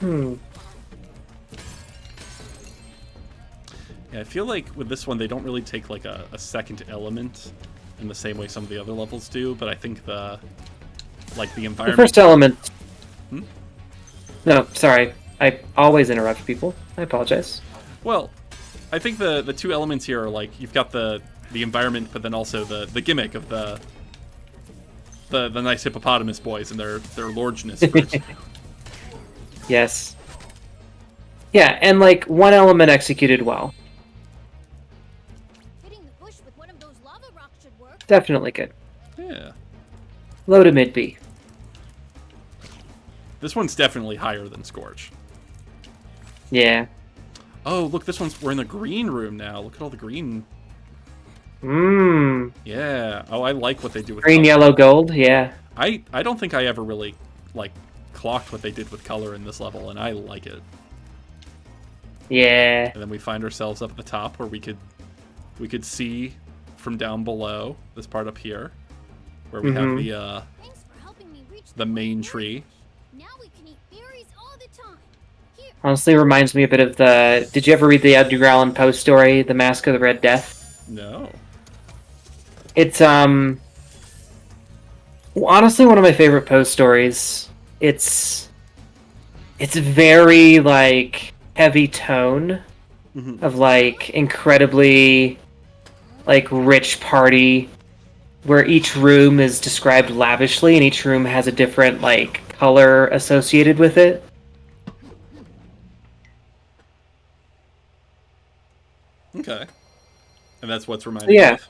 Yeah, I feel like with this one, they don't really take, like, a second element in the same way some of the other levels do, but I think the environment... The first element... No, sorry. I always interrupt people. I apologize. Well, I think the two elements here are, like, you've got the environment, but then also the gimmick of the nice hippopotamus boys and their largeness. Yes. Yeah, and, like, one element executed well. Hitting the bush with one of those lava rocks should work. Definitely good. Yeah. Low to mid B. This one's definitely higher than Scorch. Yeah. Oh, look, we're in the green room now. Look at all the green. Yeah. Oh, I like what they do with Green, color. yellow, gold, yeah. I don't think I ever really, like, clocked what they did with color in this level, and I like it. Yeah. And then we find ourselves up at the top where we could see from down below, this part up here, where we have Thanks for helping me reach the main tree. Now we can eat berries all the time. Here. Honestly, reminds me a bit of the... Did you ever read the Edgar Allan Poe story, The Mask of the Red Death? No. It's, honestly one of my favorite Poe stories. It's very, like, heavy tone of, like, incredibly, like, rich party, where each room is described lavishly, and each room has a different, like, color associated with it. Okay. And that's what's reminding Yeah. me of?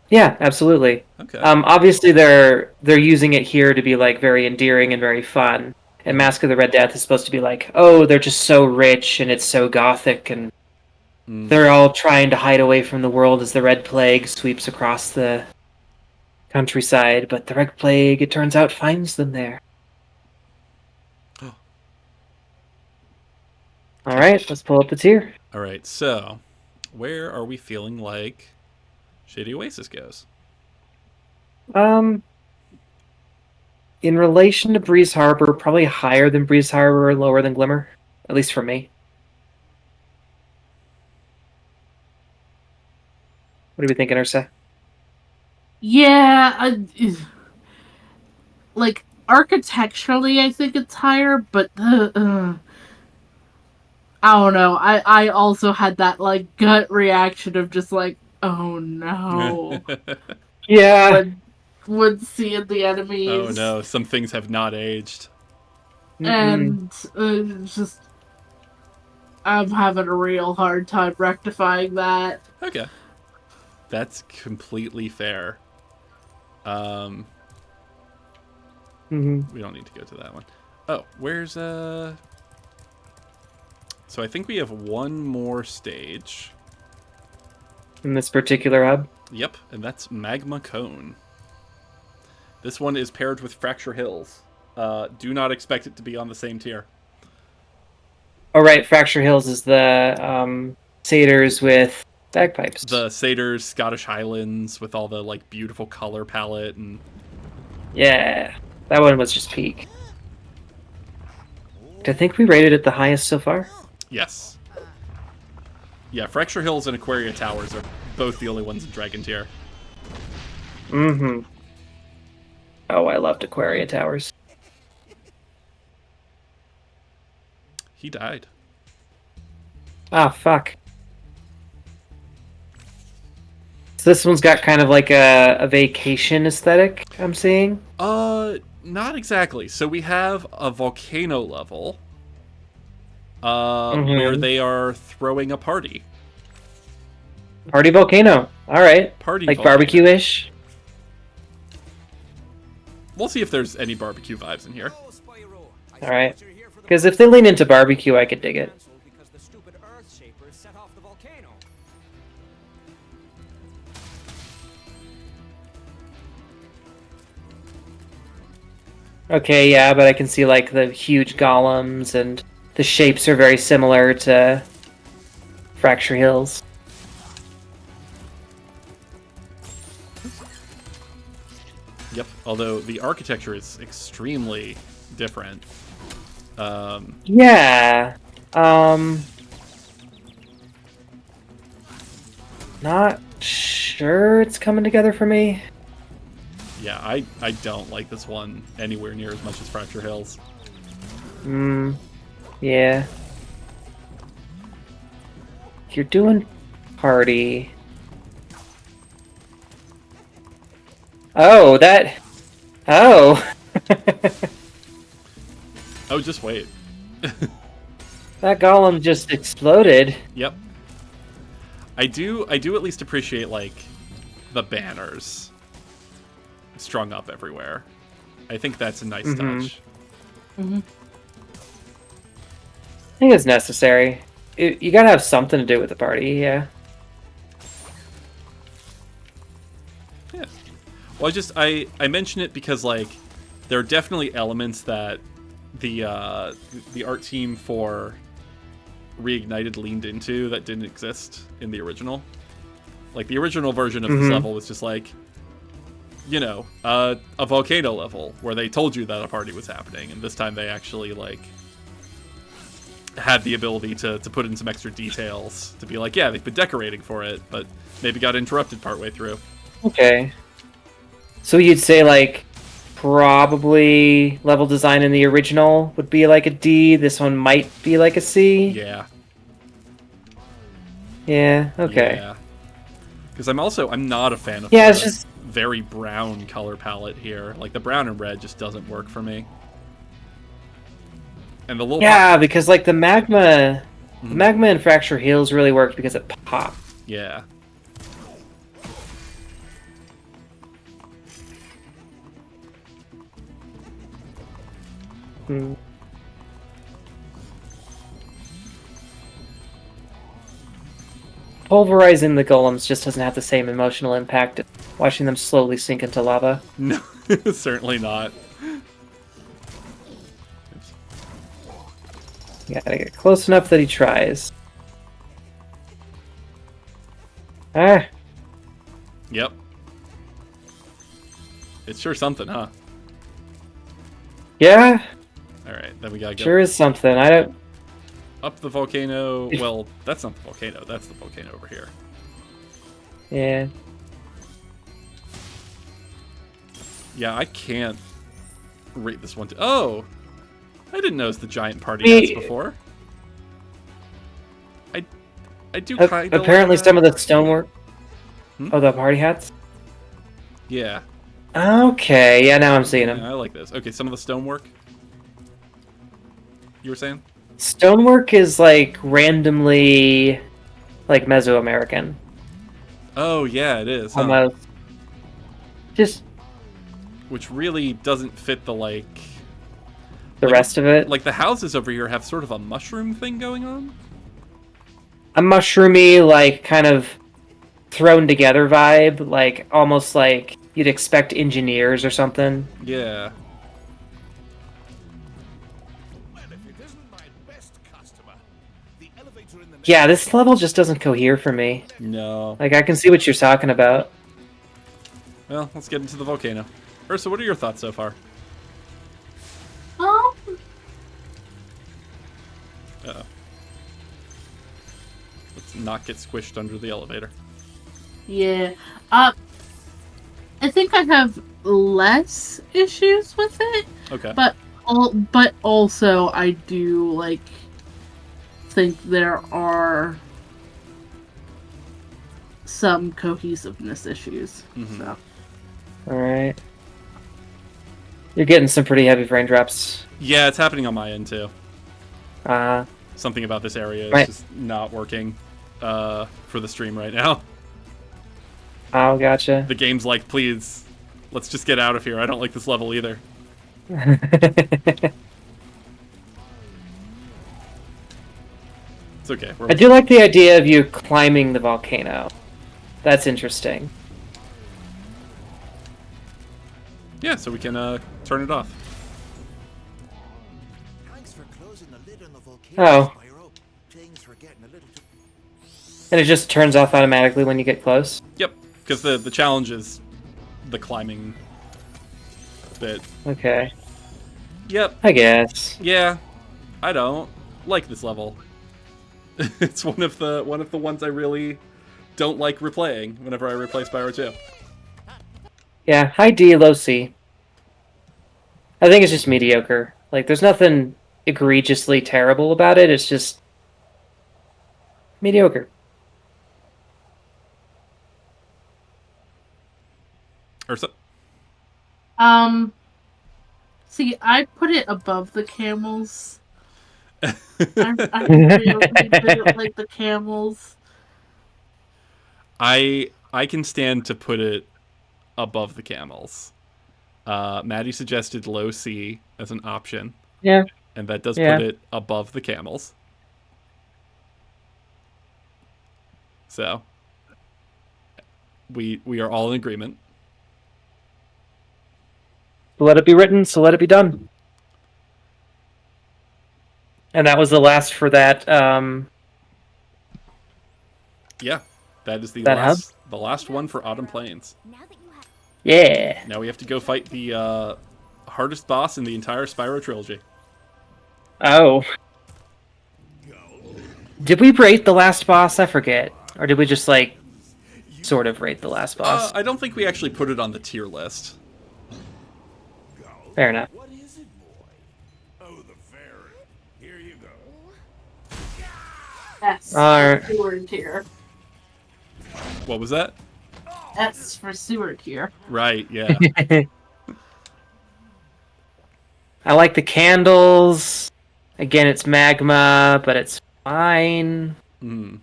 Yeah, absolutely. Okay. Obviously they're using it here to be, like, very endearing and very fun. And Mask of the Red Death is supposed to be like, oh, they're just so rich and it's so gothic, and they're all trying to hide away from the world as the Red Plague sweeps across the countryside, but the Red Plague, it turns out, finds them there. Alright, let's pull up the tier. Alright, so where are we feeling like Shady Oasis goes? In relation to Breeze Harbor, probably higher than Breeze Harbor, lower than Glimmer. At least for me. What are we thinking, Ursa? Yeah, like architecturally, I think it's higher, but I don't know. I also had that like gut reaction of just like, oh no, Yeah. when seeing the Oh enemies no, some things have not aged. Mm-mm. and just I'm having a real hard time rectifying that. Okay. That's completely fair. Mhm. We don't need to go to that one. Oh, where's So I think we have one more stage. In this particular hub. Yep, and that's Magma Cone. This one is paired with Fracture Hills. Do not expect it to be on the same tier. Oh, right. Fracture Hills is the satyrs with bagpipes. The Satyrs, Scottish Highlands with all the like beautiful color palette and Yeah. That one was just peak. I think we rated it the highest so far. yes. Yeah, Fracture Hills and Aquaria Towers are both the only ones in Dragon tier. Mm-hmm. Oh, I loved Aquaria Towers. He died. Ah, fuck. So this one's got kind of like a vacation aesthetic, I'm seeing. Not exactly. So we have a volcano level Mhm. where they are throwing a party. Party volcano. All right. Party Like volcano. barbecue-ish. We'll see if there's any barbecue vibes in here. Hello, Spyro. All right. Because if they lean into barbecue, I could dig it. Because the stupid Earth Shapers set off the volcano. Okay, yeah, but I can see like the huge golems and the shapes are very similar to Fracture Hills. Yep. Although the architecture is extremely different. Yeah. Not sure it's coming together for me. Yeah, I don't like this one anywhere near as much as Fracture Hills. Yeah. You're doing party. Oh, that. Oh. Oh, just wait. That golem just exploded. Yep. I do at least appreciate like the banners strung up everywhere. I think that's a nice touch. Mm-hmm. I think it's necessary. You gotta have something to do with the party, yeah. Yeah. Well, I mention it because like there are definitely elements that the art team for Reignited leaned into that didn't exist in the original. Like the original version of this level was just like, you know, a volcano level where they told you that a party was happening, and this time they actually like had the ability to put in some extra details to be like, yeah, they've been decorating for it, but maybe got interrupted partway through. Okay. So you'd say like probably level design in the original would be like a D. This one might be like a C. Yeah. Yeah. Okay. Yeah. Because I'm not a fan of Yeah, the it's just very brown color palette here. Like the brown and red just doesn't work for me. And the little yeah, because like the magma and Fracture Heals really worked because it popped. yeah. Hmm. Pulverizing the golems just doesn't have the same emotional impact as watching them slowly sink into lava. No, certainly not. You gotta get close enough that he tries. Ah, Yep. It's sure something, huh? yeah, All right, then we gotta go. sure is something. I don't. up the volcano. Well, that's not the volcano. That's the volcano over here. Yeah. Yeah, I can't rate this one. Oh, I didn't notice the giant party hats before. I do kind of. Apparently, some of the stonework. Hmm? Oh, the party hats. Yeah. Okay. Yeah, now I'm seeing them. Yeah, I like this. Okay, some of the stonework. You were saying? Stonework is like randomly, like Mesoamerican. Oh yeah, it is. Huh? Almost. Just Which really doesn't fit the the like, rest of it. Like the houses over here have sort of a mushroom thing going on. A mushroomy, like kind of thrown together vibe, like almost like you'd expect engineers or something. Yeah. Well, if it isn't my best customer, the elevator in the Yeah, this level just doesn't cohere for me. No. Like I can see what you're talking about. Well, let's get into the volcano. Ursa, what are your thoughts so far? Um, Uh-oh. Let's not get squished under the elevator. yeah. I think I have less issues with it, Okay. but also I do like think there are some cohesiveness issues. Mhm. So Alright. You're getting some pretty heavy raindrops. Yeah, it's happening on my end too. Uh Something about this area is Right. just not working for the stream right now. oh gotcha. The game's like, please, let's just get out of here. I don't like this level either. It's okay. I do like the idea of you climbing the volcano. That's interesting. Yeah, so we can turn it off. Thanks for closing the lid on the volcano, Oh. Spyro. Things were getting a little too... And it just turns off automatically when you get close. Yep, because the challenge is the climbing bit. Okay. Yep. I guess. Yeah, I don't like this level. It's one of the ones I really don't like replaying whenever I replay Spyro 2. Yeah, high D, low C. I think it's just mediocre. Like, there's nothing egregiously terrible about it. It's just mediocre. Ursa? see, I put it above the camels. I really don't like the camels. I can stand to put it above the camels. Maddie suggested low C as an option, Yeah. and that does Yeah. put it above the camels. So we are all in agreement. Let it be written, so let it be done. And that was the last for that, Yeah, that is the That last one for Autumn Plains. Now that you have yeah. Now we have to go fight the hardest boss in the entire Spyro trilogy. Oh. Did we rate the last boss? I forget. Or did we just, like, sort of rate the last boss? I don't think we actually put it on the tier list. Fair enough. What is it, boy? Oh, the ferret. Here you go. S Alright. for Seward tier. What was that? S for Seward tier. Right, yeah. I like the candles. Again, it's magma, but it's fine. Mm.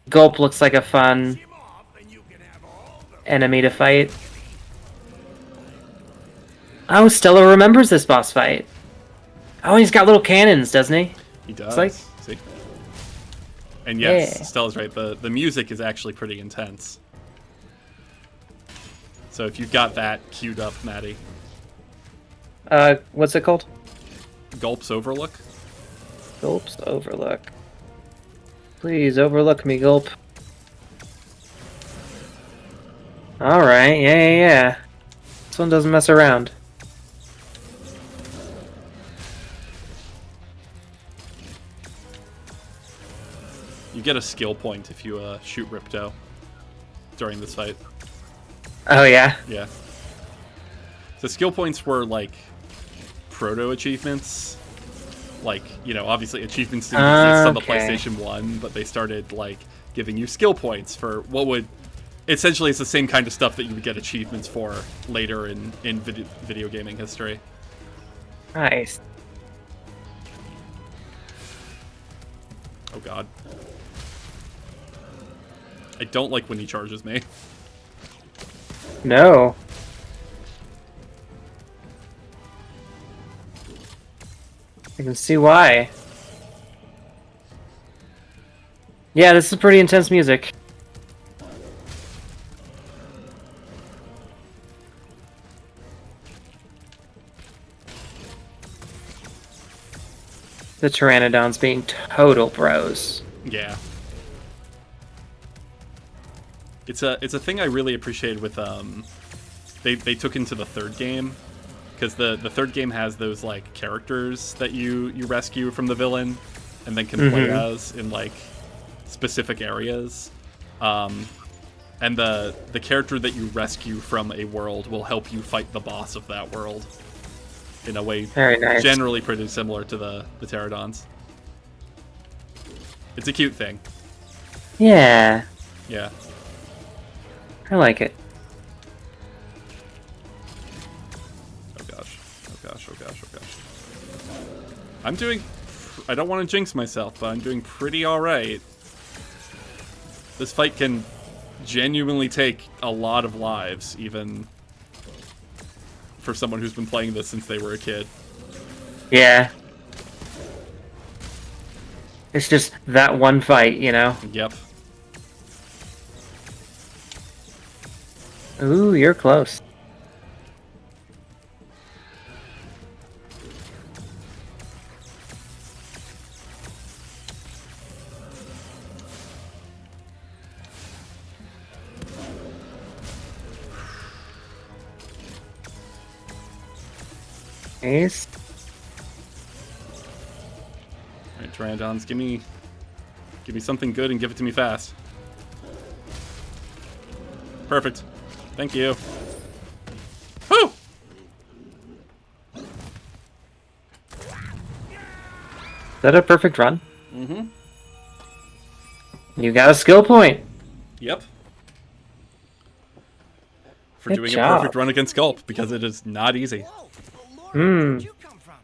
Gulp looks like a fun Him off, and you can have all the... enemy to fight. Oh, Stella remembers this boss fight. Oh, he's got little cannons, doesn't he? He does. like- See? And yes, Yeah. Stella's right. The music is actually pretty intense. So if you've got that queued up, Maddie. What's it called? Gulp's Overlook? Gulp's Overlook. Please overlook me, Gulp. Alright, yeah. This one doesn't mess around. You get a skill point if you shoot Ripto during this fight. Oh yeah. Yeah. So skill points were like proto achievements. Like, you know, obviously achievements didn't exist on the Okay. PlayStation 1, but they started like giving you skill points for what would essentially it's the same kind of stuff that you would get achievements for later in video gaming history. Nice. Oh god. I don't like when he charges me. No. I can see why. Yeah, this is pretty intense music. The Pteranodons being total bros. Yeah. It's a thing I really appreciated with they took into the third game, because the third game has those like characters that you rescue from the villain and then can play as in like specific areas. And the character that you rescue from a world will help you fight the boss of that world in a way Very nice. generally pretty similar to the pterodons. It's a cute thing. Yeah, Yeah. I like it. Oh gosh. Oh gosh. Oh gosh. Oh gosh. I'm doing... I don't want to jinx myself, but I'm doing pretty alright. This fight can genuinely take a lot of lives, even for someone who's been playing this since they were a kid. Yeah. It's just that one fight, you know? Yep. Ooh, you're close. Nice. Alright, Pteranodons, give me something good and give it to me fast. Perfect. Thank you. Woo! Is that a perfect run? Mm-hmm. You got a skill point. Yep. For Good doing job. a perfect run against Gulp, because it is not easy. Hmm. Where'd you come from?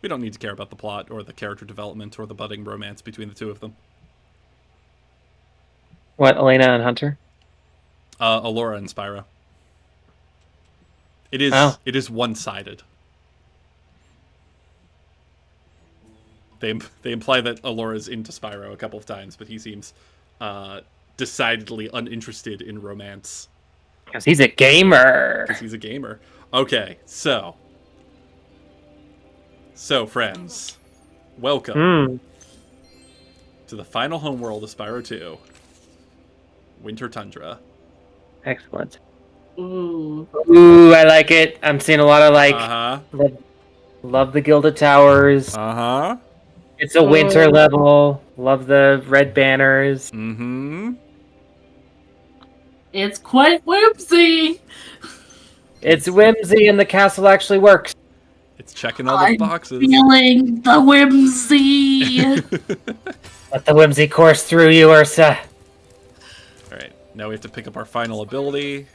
We don't need to care about the plot, or the character development, or the budding romance between the two of them. What, Elena and Hunter? Allura and Spyro. It is Oh. it is one-sided. They imply that Allura's into Spyro a couple of times, but he seems decidedly uninterested in romance Because he's a gamer. because he's a gamer. Okay, so friends, welcome Hmm. to the final homeworld of Spyro 2, Winter Tundra. Excellent. Ooh. Ooh, I like it. I'm seeing a lot of like, Uh-huh. love the Gilded Towers. Uh-huh. It's a winter level. Love the red banners. Mm-hmm. It's quite whimsy. It's whimsy and the castle actually works. It's checking all the I'm boxes. feeling the whimsy. Let the whimsy course through you, Ursa. Alright, now we have to pick up our final ability.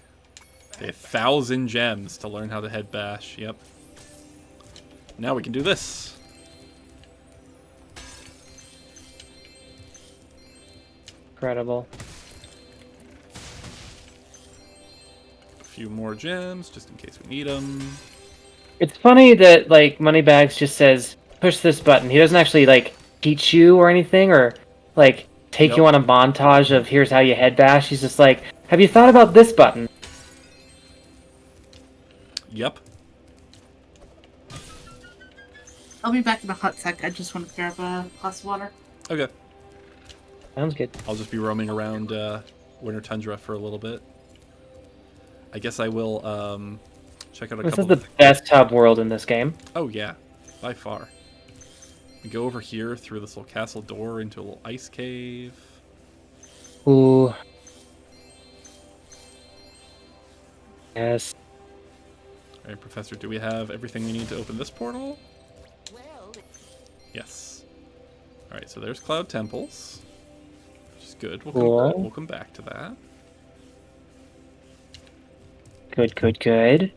1,000 gems to learn how to head bash. Yep. Now we can do this. Incredible. A few more gems, just in case we need them. It's funny that like Moneybags just says push this button. He doesn't actually like teach you or anything, or like take you Nope. on a montage of here's how you head bash. He's just like, have you thought about this button? Yep. I'll be back in a hot sec. I just want to grab a glass of water. Okay. Sounds good. I'll just be roaming around Winter Tundra for a little bit. I guess I will check out a This is couple the best hub world in this game. Oh yeah, by far. We go over here through this little castle door into a little ice cave. Ooh. Yes. All right, Professor, do we have everything we need to open this portal? Well, Yes. All right, so there's Cloud Temples, which is good. Cool. We'll come back to that. Good, good, good.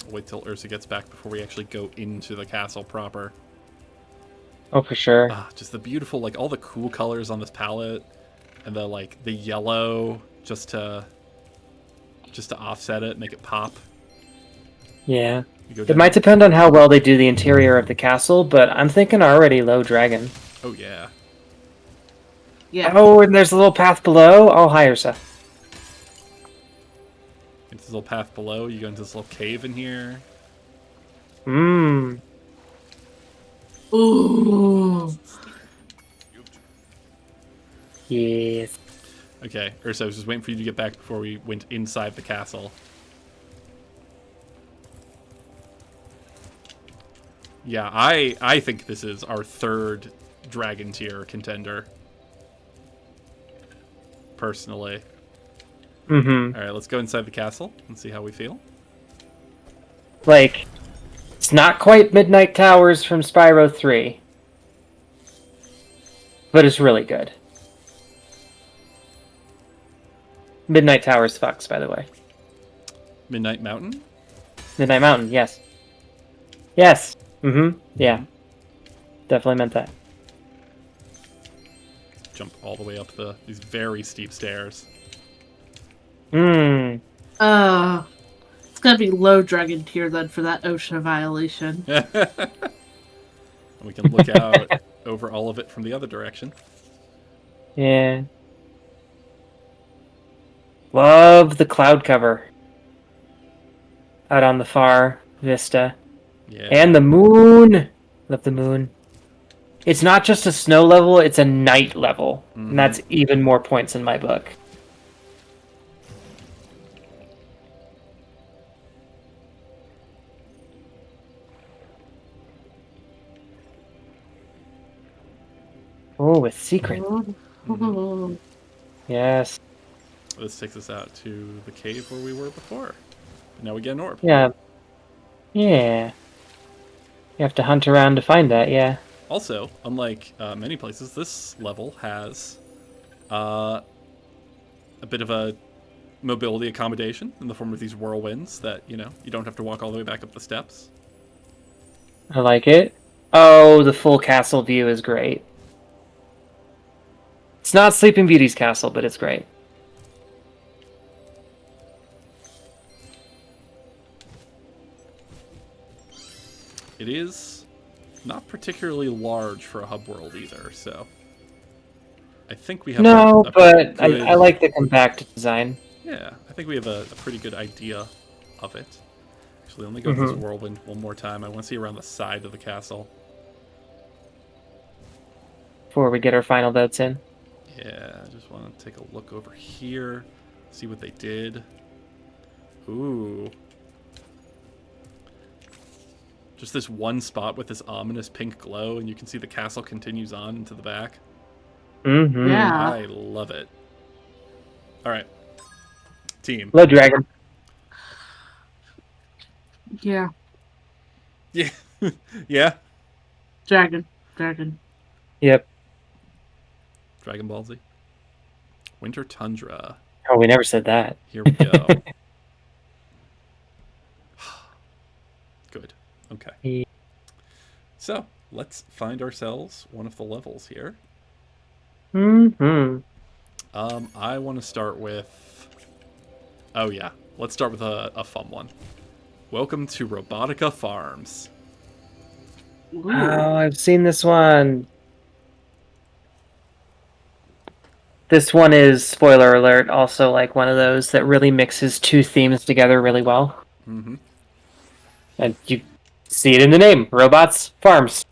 I'll wait till Ursa gets back before we actually go into the castle proper. Oh, for sure. Just the beautiful, like, all the cool colors on this palette, and the yellow just to offset it, make it pop. Yeah. You go It down- might depend on how well they do the interior of the castle, but I'm thinking already low dragon. Oh yeah. Yeah. Oh, and there's a little path below. Oh, hi, Ursa. Into this little path below. You go into this little cave in here. Mmm. Ooh. Yes. Okay, Ursa, I was just waiting for you to get back before we went inside the castle. Yeah, I think this is our third dragon tier contender. Personally. Mm-hmm. Alright, let's go inside the castle and see how we feel. Like, it's not quite Midnight Towers from Spyro 3. But it's really good. Midnight Towers fucks, by the way. Midnight Mountain? Midnight Mountain, yes. Yes. Mm-hmm. Yeah. Definitely meant that. Jump all the way up these very steep stairs. Mmm. It's gonna be low dragon tier then for that ocean violation. And we can look out over all of it from the other direction. Yeah. Love the cloud cover. Out on the far vista. Yeah. And the moon! Love the moon. It's not just a snow level, it's a night level. And that's even more points in my book. Oh, with secret. Yes. This takes us out to the cave where we were before. Now we get an orb. Yeah. Yeah. You have to hunt around to find that, yeah. Also, unlike many places, this level has a bit of a mobility accommodation in the form of these whirlwinds that, you don't have to walk all the way back up the steps. I like it. Oh, the full castle view is great. It's not Sleeping Beauty's castle, but it's great. It is not particularly large for a hub world either, so I think we have No, a but good- I like the compact design. Yeah, I think we have a pretty good idea of it. Actually, let me go to this whirlwind one more time. I want to see around the side of the castle. Before we get our final votes in. Yeah, I just want to take a look over here, see what they did. Ooh. Just this one spot with this ominous pink glow, and you can see the castle continues on into the back. Mm-hmm. Yeah. I love it. All right. Team. Low dragon. Yeah. Yeah. Yeah. Dragon. Yep. Dragon Ball Z. Winter Tundra. Oh, we never said that. Here we go. Good. Okay. Yeah. So, let's find ourselves one of the levels here. Mm-hmm. I want to start with... Oh, yeah. Let's start with a fun one. Welcome to Robotica Farms. Ooh. Oh, I've seen this one. This one is, spoiler alert, also like one of those that really mixes two themes together really well. Mm-hmm. And you see it in the name, Robots Farms.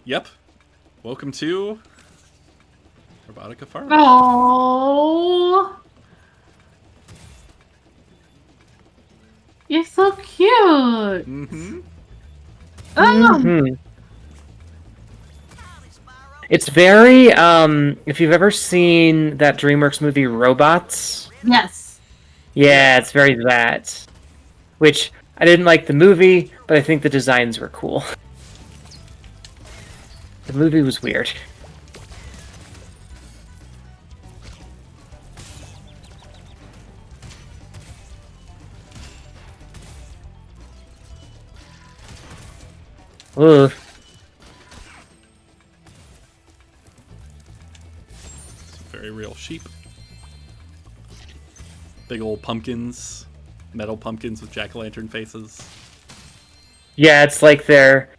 Yep. Welcome to Robotica Farms. Oh, you're so cute. Mm-hmm. Mhm. It's very if you've ever seen that DreamWorks movie Robots, Yes. yeah, it's very that. Which I didn't like the movie, but I think the designs were cool. The movie was weird. Ugh. Very real sheep. Big old pumpkins. Metal pumpkins with jack-o'-lantern faces. Yeah, it's like they're.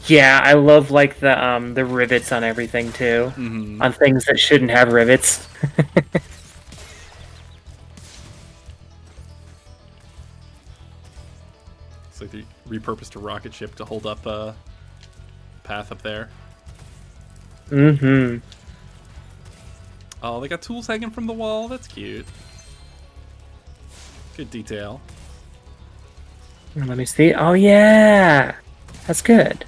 Yeah, I love like the rivets on everything too. Mm-hmm. On things that shouldn't have rivets. It's like they repurposed a rocket ship to hold up a path up there. Mm-hmm. Oh, they got tools hanging from the wall. That's cute. Good detail. Let me see. Oh yeah, that's good.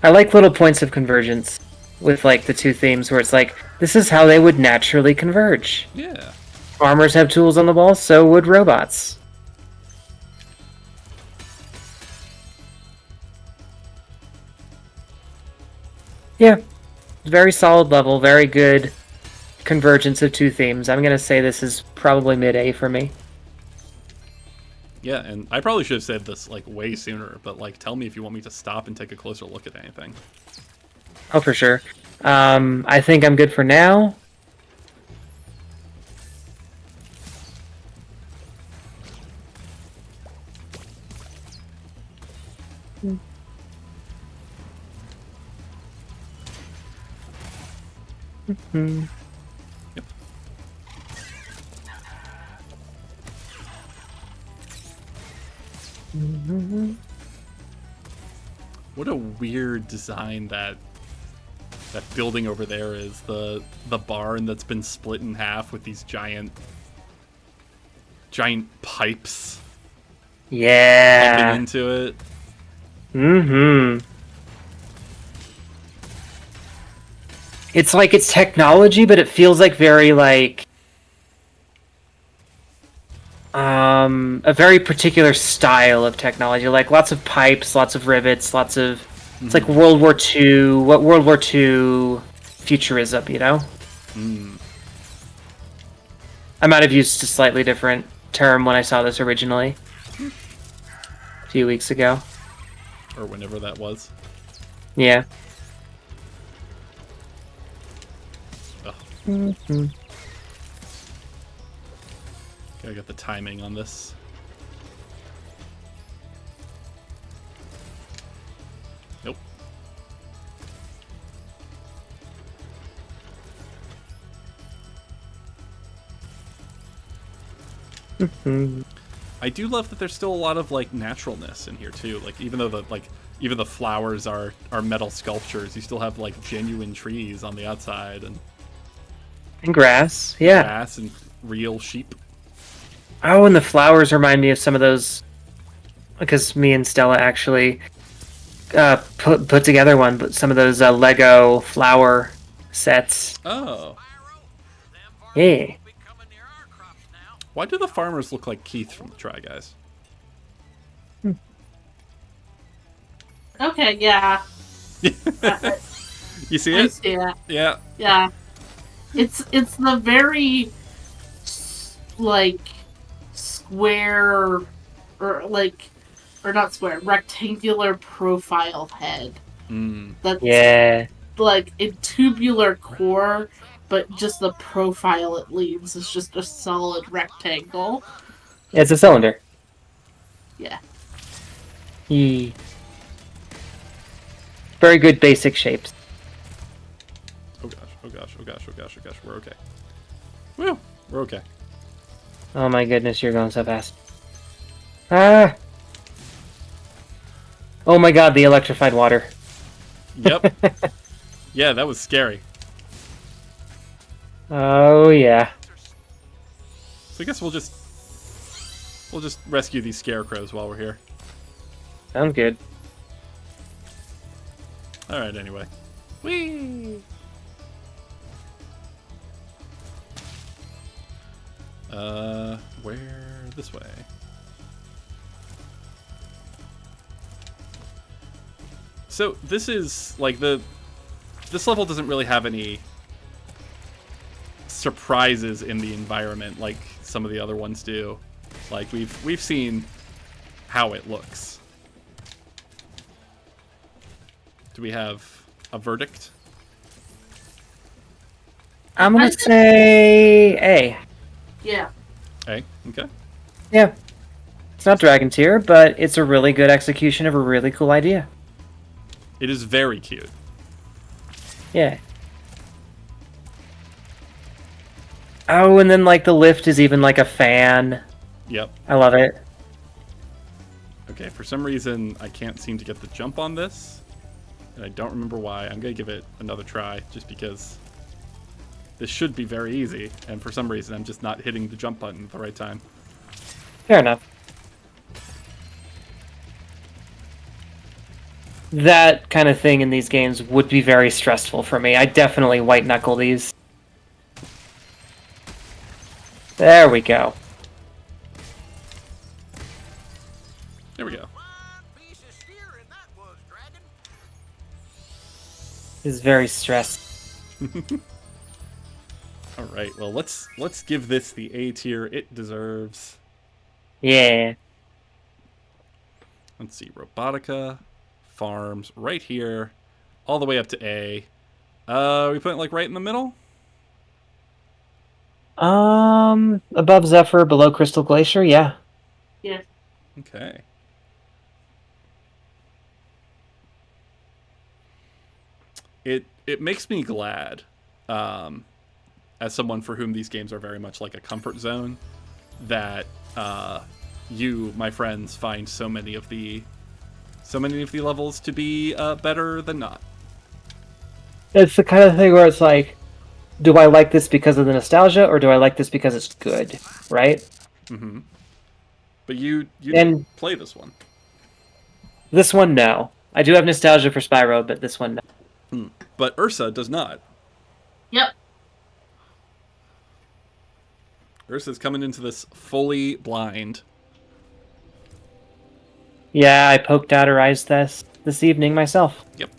I like little points of convergence with like the two themes where it's like this is how they would naturally converge. Yeah. Farmers have tools on the wall, so would robots. Yeah, very solid level, very good convergence of two themes. I'm gonna say this is probably mid-A for me. Yeah, and I probably should have said this like way sooner, but like tell me if you want me to stop and take a closer look at anything. Oh, for sure. I think I'm good for now. Hmm. Yep. What a weird design that building over there is. The barn that's been split in half with these giant pipes pumping Yeah. into it. Mm-hmm. It's like it's technology, but it feels like very like a very particular style of technology. Like lots of pipes, lots of rivets, lots of it's like World War II, what World War II futurism, you know? Mm. I might have used a slightly different term when I saw this originally. A few weeks ago. Or whenever that was. Yeah. Ugh. Mm-hmm. Gotta get the timing on this. Nope. Mm-hmm. I do love that there's still a lot of like naturalness in here too. Like even though even the flowers are metal sculptures, you still have like genuine trees on the outside and And grass, yeah. grass and real sheep. Oh, and the flowers remind me of some of those, because me and Stella actually put together one, but some of those Lego flower sets. Oh. Yeah. Why do the farmers look like Keith from the Try Guys? Okay, yeah. You see I it? see that. Yeah. Yeah. It's the very like square or not square, rectangular profile head. Mm. That's Yeah. like a tubular core, but just the profile it leaves is just a solid rectangle. It's a cylinder. Yeah. Yeah. Very good basic shapes. Oh gosh, oh gosh, oh gosh, oh gosh, oh gosh. We're okay. Woo! We're okay. Oh my goodness, you're going so fast. Ah! Oh my god, the electrified water. Yep. Yeah, that was scary. Oh yeah. So I guess we'll just We'll just rescue these scarecrows while we're here. Sounds good. All right. Anyway. Whee! Where? This way. So this is like this level doesn't really have any surprises in the environment like some of the other ones do. Like we've seen how it looks. Do we have a verdict? I'm gonna say A. Yeah. Hey, okay. Yeah. It's not Dragon Tier, but it's a really good execution of a really cool idea. It is very cute. Yeah. Oh, and then like the lift is even like a fan. Yep. I love it. Okay, for some reason I can't seem to get the jump on this. And I don't remember why. I'm gonna give it another try just because this should be very easy, and for some reason I'm just not hitting the jump button at the right time. Fair enough. That kind of thing in these games would be very stressful for me. I definitely white knuckle these. There we go. There we go. One piece of steering that was, Dragon. This is very stressed. All right. Well, let's give this the A tier it deserves. Yeah. Let's see. Robotica, farms, right here, all the way up to A. We put it like right in the middle. Above Zephyr, below Crystal Glacier, yeah. Yeah. Okay. It makes me glad, as someone for whom these games are very much like a comfort zone, that you, my friends, find so many of the levels to be better than not. It's the kind of thing where it's like, do I like this because of the nostalgia, or do I like this because it's good, right? Mm-hmm. But you And- didn't play this one. This one, no. I do have nostalgia for Spyro, but this one, no. But Ursa does not. Yep. Ursa's coming into this fully blind. Yeah, I poked out her eyes this evening myself. Yep.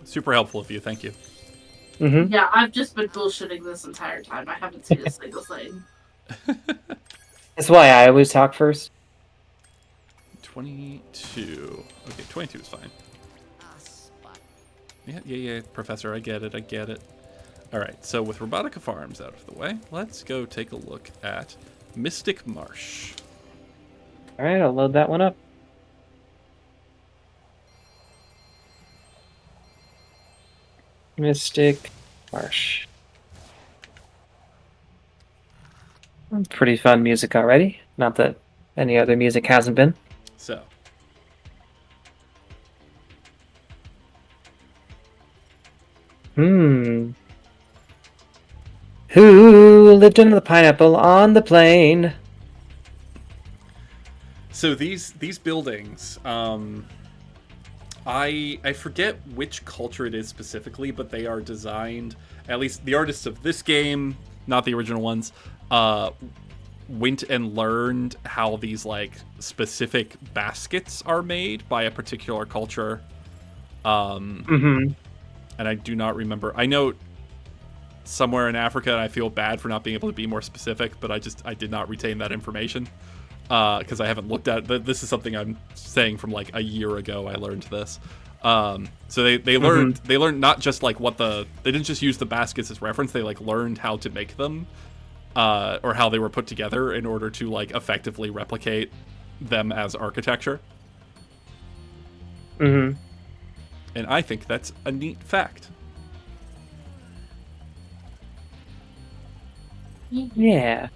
Super helpful of you. Thank you. Mm-hmm. Yeah, I've just been bullshitting this entire time. I haven't seen a single thing. That's why I always talk first. 22. Okay, 22 is fine. Yeah, Professor, I get it. All right, so with Robotica Farms out of the way, let's go take a look at Mystic Marsh. All right, I'll load that one up. Mystic Marsh. Pretty fun music already. Not that any other music hasn't been. So, Who lived under the pineapple on the plain? so these buildings, I forget which culture it is specifically, but they are designed, at least the artists of this game, not the original ones, went and learned how these like specific baskets are made by a particular culture. And I do not remember. I know somewhere in Africa, and I feel bad for not being able to be more specific, but I did not retain that information because I haven't looked at it. This is something I'm saying from like a year ago. I learned this. So they learned not just like they didn't just use the baskets as reference. They like learned how to make them or how they were put together in order to like effectively replicate them as architecture. Mm-hmm. And I think that's a neat fact. Yeah.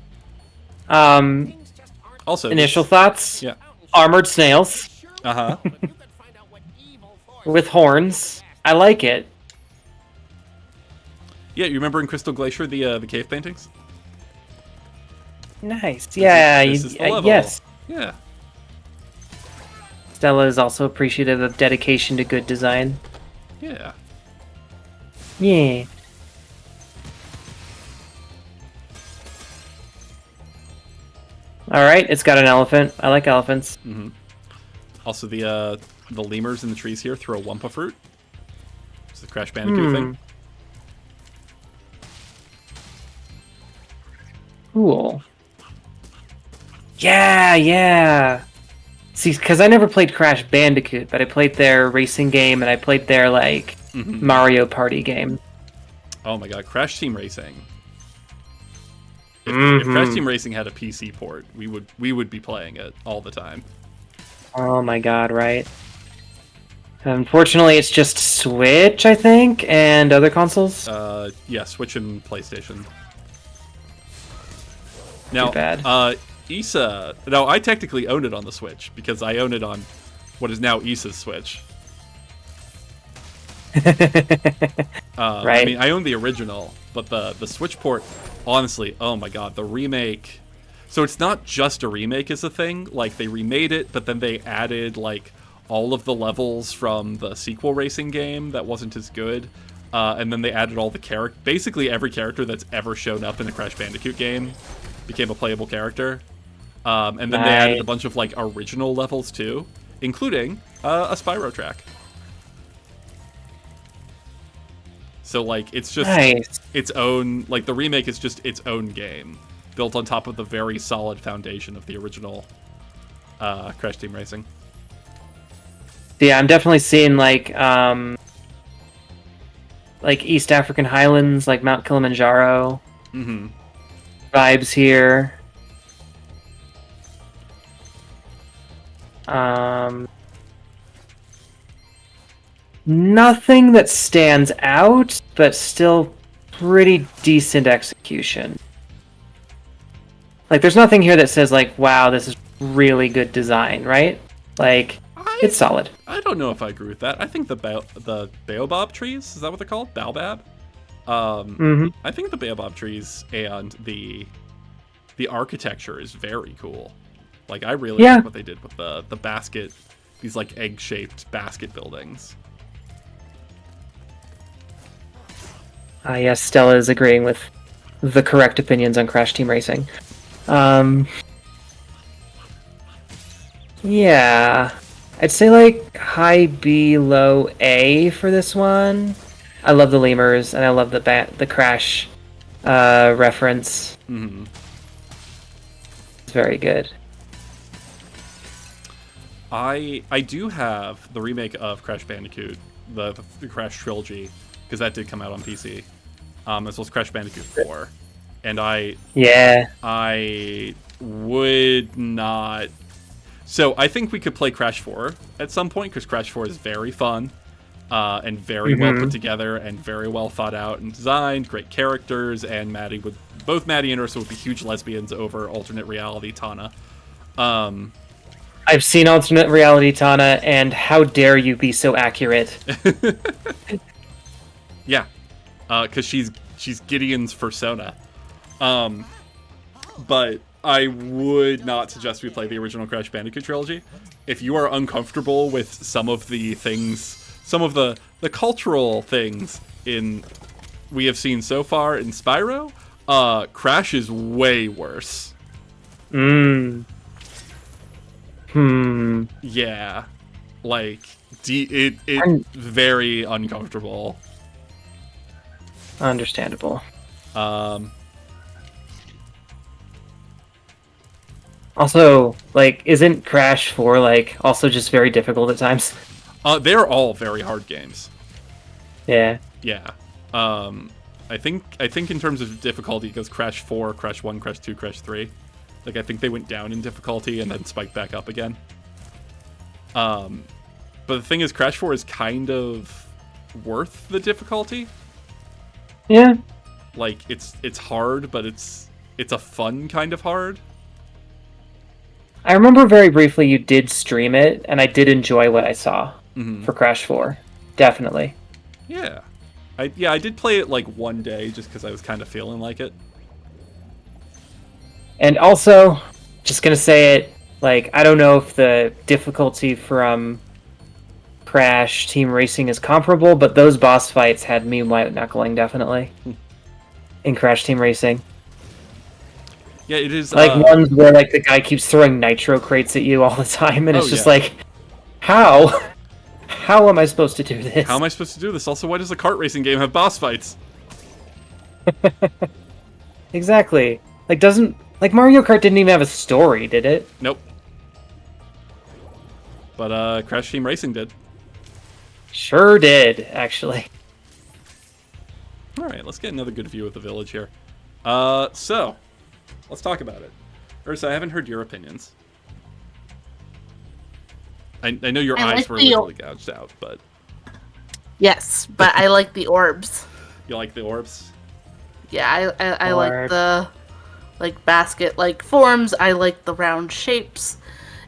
Things just aren't Also, Initial this- thoughts? Yeah. Armored snails Uh-huh. But you can find out what evil force with horns. I like it. Yeah, you remember in Crystal Glacier the cave paintings? Nice. Yeah. This is the level. Yes. Yeah. Stella is also appreciative of dedication to good design. Yeah. Yeah. All right, it's got an elephant. I like elephants. Also, the lemurs in the trees here throw Wumpa fruit. It's the Crash Bandicoot thing. Cool. Yeah, yeah. See, because I never played Crash Bandicoot, but I played their racing game and I played their like Mario Party game. Oh my god, Crash Team Racing. If Crash Team Racing had a PC port, we would be playing it all the time. Oh my god, right. Unfortunately, it's just Switch, I think, and other consoles. Yeah, Switch and PlayStation. Now, Too bad. Issa... No, I technically own it on the Switch, because I own it on what is now Issa's Switch. Right. I mean, I own the original, but the Switch port, honestly, oh my god, the remake... So it's not just a remake is a thing, like, they remade it, but then they added, like, all of the levels from the sequel racing game that wasn't as good, and then they added all the basically every character that's ever shown up in a Crash Bandicoot game became a playable character. And then they added a bunch of, like, original levels, too, including a Spyro track. So, like, it's just its own... Like, the remake is just its own game, built on top of the very solid foundation of the original Crash Team Racing. Yeah, I'm definitely seeing, like East African Highlands, like Mount Kilimanjaro vibes here. Nothing that stands out, but still pretty decent execution. Like, there's nothing here that says, like, wow, this is really good design, right? Like, it's solid. I don't know if I agree with that. I think the baobab trees, is that what they're called? Baobab? I think the baobab trees and the architecture is very cool. Like, I really like what they did with the basket, these, like, egg-shaped basket buildings. Yes, Stella is agreeing with the correct opinions on Crash Team Racing. Yeah, I'd say like high B, low A for this one. I love the lemurs and I love the Crash reference. It's very good. I do have the remake of Crash Bandicoot, the Crash trilogy, because that did come out on PC, as well as Crash Bandicoot 4, and I would not. So I think we could play Crash 4 at some point, because Crash 4 is very fun, and very well put together, and very well thought out and designed. Great characters, and both Madi and Ursa would be huge lesbians over alternate reality Tana. I've seen alternate reality Tana, and how dare you be so accurate? Yeah, because she's Gideon's persona. But I would not suggest we play the original Crash Bandicoot trilogy. If you are uncomfortable with some of the things, some of the cultural things we have seen so far in Spyro, Crash is way worse. Yeah, like it's very uncomfortable. Understandable. Also, like, isn't Crash 4 like also just very difficult at times? They're all very hard games. Yeah. Yeah. I think in terms of difficulty, it goes Crash 4, Crash 1, Crash 2, Crash 3. Like, I think they went down in difficulty and then spiked back up again. But the thing is, Crash 4 is kind of worth the difficulty. Yeah. Like, it's hard, but it's a fun kind of hard. I remember very briefly you did stream it, and I did enjoy what I saw for Crash 4. Definitely. Yeah. I did play it, like, one day, just because I was kind of feeling like it. And also, just gonna say it, like, I don't know if the difficulty from Crash Team Racing is comparable, but those boss fights had me white knuckling definitely in Crash Team Racing. Yeah, it is. Like ones where like the guy keeps throwing nitro crates at you all the time, and it's just like, how? How am I supposed to do this? How am I supposed to do this? Also, why does a kart racing game have boss fights? Exactly. Like, Mario Kart didn't even have a story, did it? Nope. But Crash Team Racing did. Sure did, actually. All right, let's get another good view of the village here. So let's talk about it. Ursa, I haven't heard your opinions. I know your eyes were literally gouged out, but... Yes, but I like the orbs. You like the orbs? Yeah, I like the basket-like forms. I like the round shapes.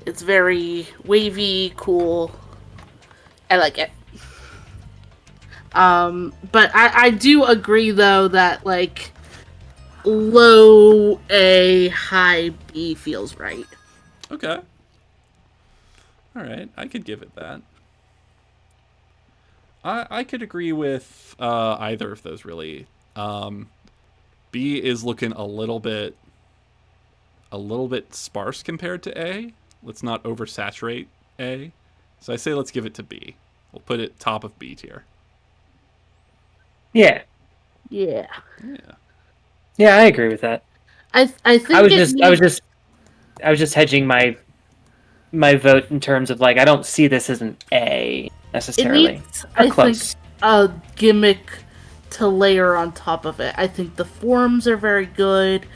It's very wavy, cool. I like it. But I do agree though that like low A, high B feels right. Okay. All right, I could give it that. I could agree with either of those really. B is looking a little bit sparse compared to A. Let's not oversaturate A. So I say let's give it to B. We'll put it top of B tier. Yeah. Yeah. Yeah. Yeah, I agree with that. I think I was just hedging my vote in terms of like I don't see this as an A necessarily. It needs, I close. think, a gimmick to layer on top of it. I think the forms are very good.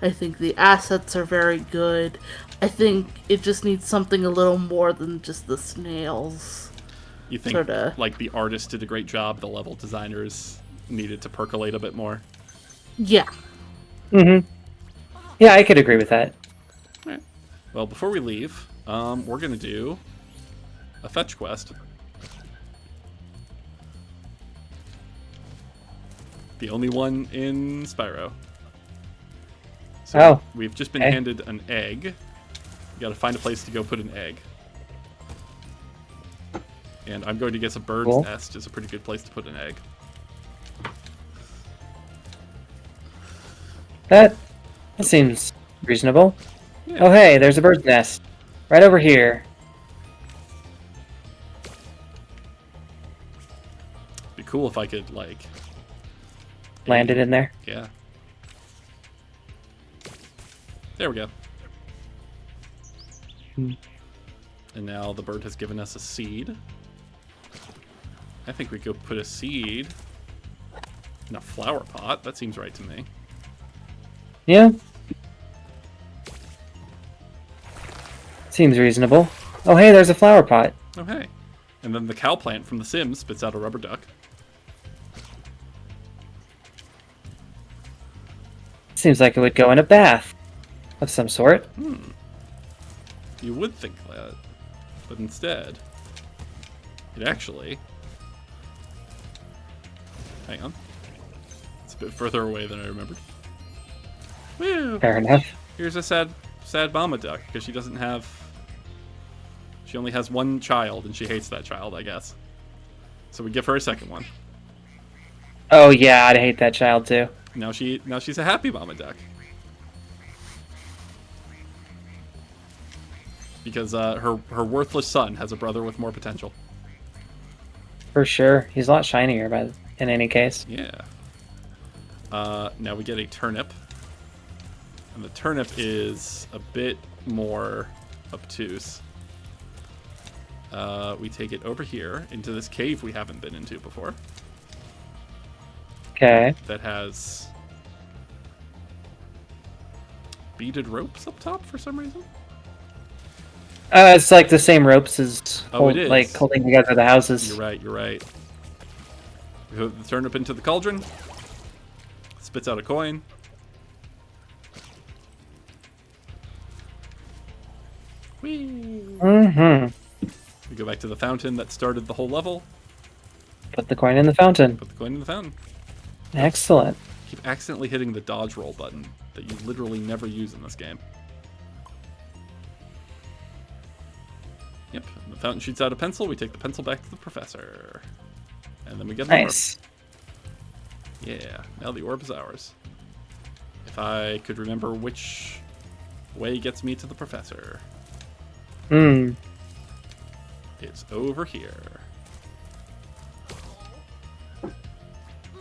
I think the assets are very good. I think it just needs something a little more than just the snails. You think like the artist did a great job, the level designers needed to percolate a bit more? Yeah. Mm-hmm. Yeah, I could agree with that. All right. Well, before we leave, we're gonna do a fetch quest. The only one in Spyro. So we've just been handed an egg. You gotta find a place to go put an egg. And I'm going to guess a bird's nest is a pretty good place to put an egg. That seems reasonable. Yeah. Oh hey, there's a bird's nest. Right over here. Be cool if I could, like... land it in there? Yeah. There we go. And now the bird has given us a seed. I think we could put a seed in a flower pot. That seems right to me. Yeah. Seems reasonable. Oh hey, there's a flower pot. Oh hey. And then the cow plant from The Sims spits out a rubber duck. Seems like it would go in a bath of some sort. You would think that. But instead, it actually... Hang on. It's a bit further away than I remembered. Woo! Fair enough. Here's a sad mama duck, because she doesn't have... She only has one child, and she hates that child, I guess. So we give her a second one. Oh yeah, I'd hate that child too. Now she's a happy mama duck. Because her worthless son has a brother with more potential. For sure. He's a lot shinier in any case. Yeah. Now we get a turnip. And the turnip is a bit more obtuse. We take it over here into this cave we haven't been into before. Okay. That has beaded ropes up top for some reason. It's like the same ropes as it is. like holding together the houses. You're right. We put the turnip into the cauldron. Spits out a coin. Whee! Mm-hmm. We go back to the fountain that started the whole level. Put the coin in the fountain. Put the coin in the fountain. Excellent. Keep accidentally hitting the dodge roll button that you literally never use in this game. Yep, the fountain shoots out a pencil. We take the pencil back to the professor. And then we get the Nice. orb. Yeah, now the orb is ours. If I could remember which way gets me to the professor. Hmm. It's over here.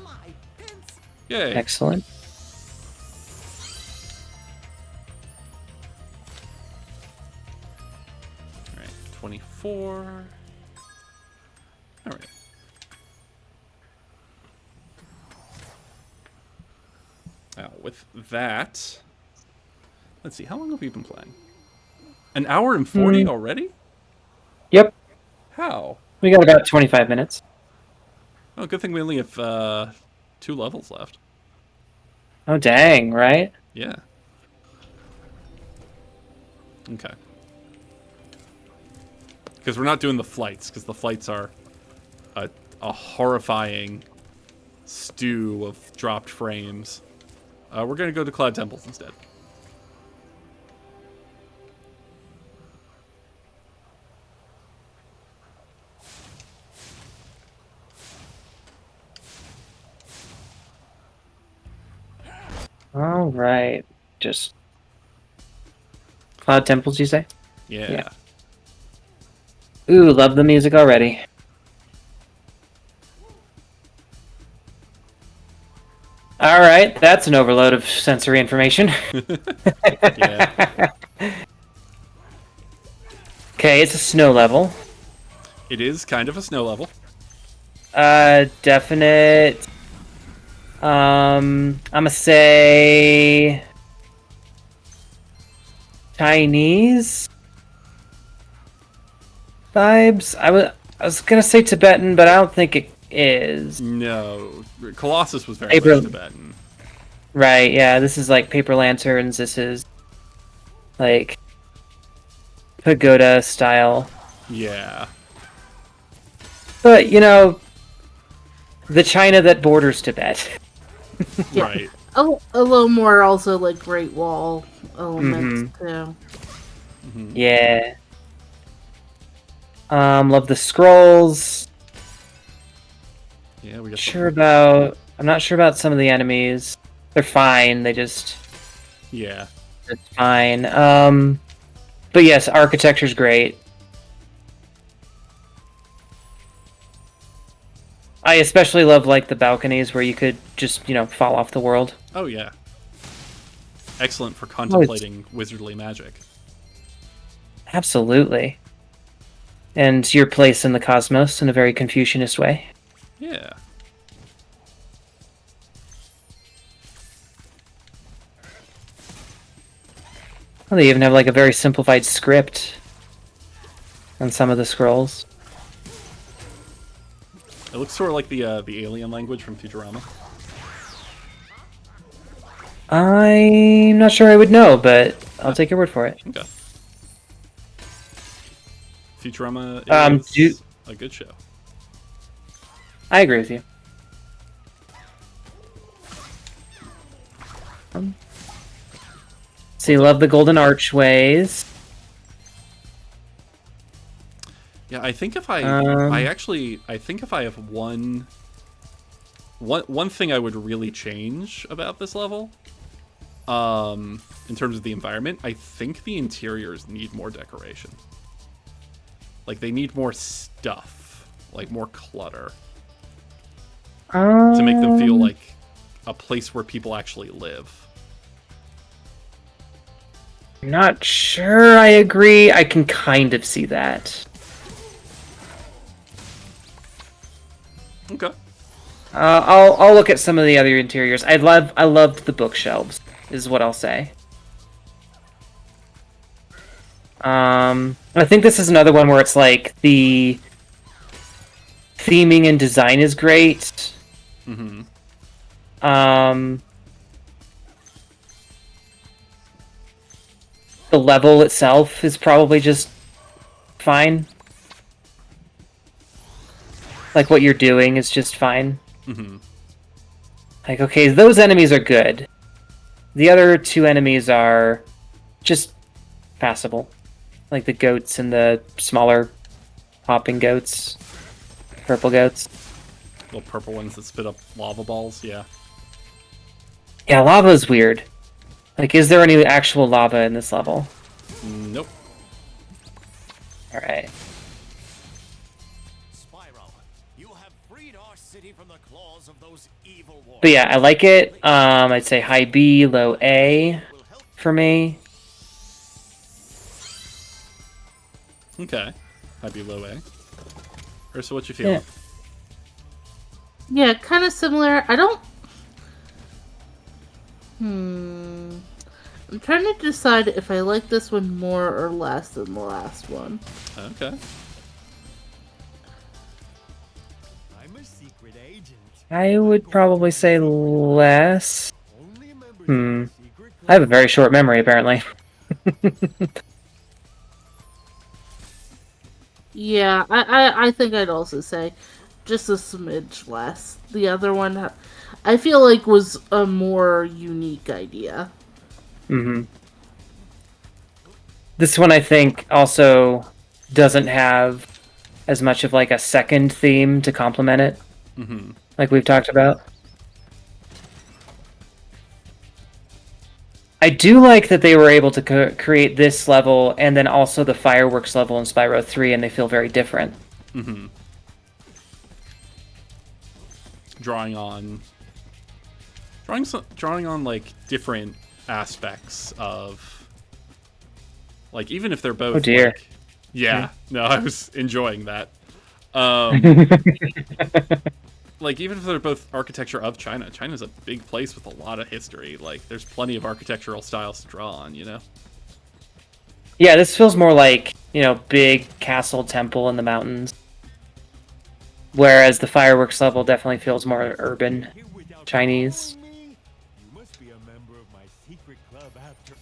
My pence. Yay! Excellent. Alright, 24. Alright. Now, with that, let's see, how long have we been playing? An hour and 40 already? Yep. How? We got about 25 minutes. Oh, good thing we only have 2 levels left. Oh, dang, right? Yeah. Okay. Because we're not doing the flights, because the flights are a horrifying stew of dropped frames. We're going to go to Cloud Temples instead. All right. Just Cloud Temples, you say? Yeah. Ooh, love the music already. All right, that's an overload of sensory information. Yeah. Okay, it's a snow level. It is kind of a snow level. Definite. I'ma say Chinese vibes. I was gonna say Tibetan, but I don't think it is. No. Colossus was very April. much Tibetan. Right? Yeah, this is like paper lanterns. This is like pagoda style. Yeah. But you know, the China that borders Tibet. Yeah. Right. A little more also like Great Wall elements too. Yeah. Love the scrolls. Yeah, we got I'm not sure about some of the enemies. They're fine. They're Yeah. fine. But yes, architecture's great. I especially love like the balconies where you could just, fall off the world. Oh, yeah. Excellent for contemplating wizardly magic. Absolutely. And your place in the cosmos in a very Confucianist way. Yeah. Well, they even have like a very simplified script on some of the scrolls. It looks sort of like the alien language from Futurama. I'm not sure I would know, but I'll take your word for it. Okay. Futurama is a good show. I agree with you. So you love the golden archways. Yeah, I think if I think if I have one thing I would really change about this level, in terms of the environment, I think the interiors need more decoration. Like they need more stuff, like more clutter, to make them feel like a place where people actually live. I'm not sure I agree. I can kind of see that. Okay. I'll look at some of the other interiors. I loved the bookshelves, is what I'll say. I think this is another one where it's like the theming and design is great. Mm-hmm. The level itself is probably just fine. Like what you're doing is just fine. Mm-hmm. Like, okay, those enemies are good. The other two enemies are just passable, like the goats and the smaller hopping goats, purple goats. Little purple ones that spit up lava balls. Yeah. Yeah, lava is weird. Like, is there any actual lava in this level? Nope. All right. Spyro, you have freed our city from the claws of those evil warriors. But yeah, I like it. I'd say high B, low A Will help for me. Okay. I'd be low A. Ursa, what you feeling? Yeah, kind of similar. I don't. I'm trying to decide if I like this one more or less than the last one. Okay. I'm a secret agent. I would probably say less. Only members Hmm. of the secret I have a very short memory, apparently. Yeah, I think I'd also say just a smidge less. The other one, I feel like was a more unique idea. Mm-hmm. This one, I think, also doesn't have as much of like a second theme to complement it, Mm-hmm. like we've talked about. I do like that they were able to create this level and then also the fireworks level in Spyro 3, and they feel very different. Mm-hmm. Drawing on like different aspects of, like, even if they're both. Oh, dear. Like, yeah. No, I was enjoying that. Like, even if they're both architecture of China, China's a big place with a lot of history. Like, there's plenty of architectural styles to draw on, you know? Yeah, this feels more like, big castle temple in the mountains. Whereas the fireworks level definitely feels more urban, here without Chinese. following me? You must be a member of my secret club after.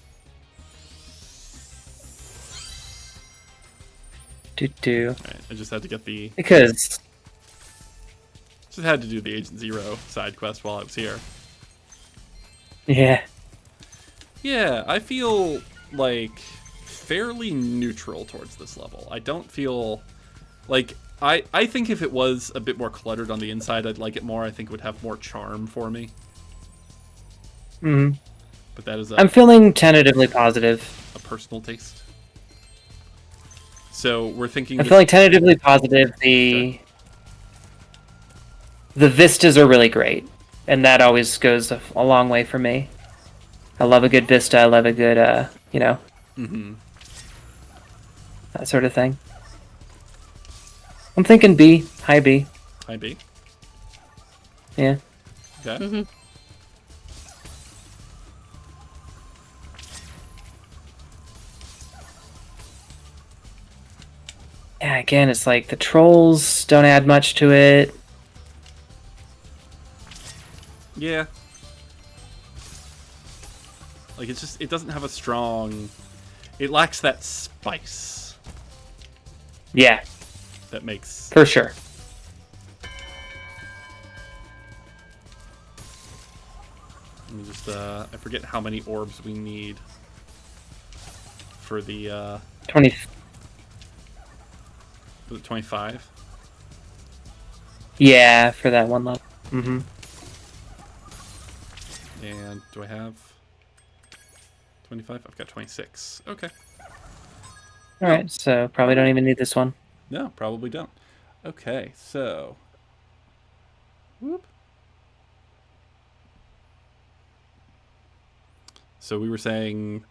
Alright, I just had to get the... Because, Just had to do the Agent Zero side quest while I was here. yeah. Yeah, I feel, like, fairly neutral towards this level. I don't feel... Like, I think if it was a bit more cluttered on the inside, I'd like it more. I think it would have more charm for me. Mm-hmm. But that is I'm feeling tentatively positive. a personal taste. So we're thinking... I'm feeling tentatively positive. The vistas are really great, and that always goes a long way for me. I love a good vista. I love a good, Mm-hmm. that sort of thing. I'm thinking B, high B. High B. Yeah. Okay. Mm-hmm. Yeah, again, it's like the trolls don't add much to it. Yeah. Like, it's just, it doesn't have a strong... It lacks that spice Yeah, that makes... for sure. Let me just, I forget how many orbs we need for the, 20. was it 25? Yeah, for that one level. Mm-hmm. And do I have 25? I've got 26. Okay. All right, so probably don't even need this one. No, probably don't. Okay, so... Whoop. So we were saying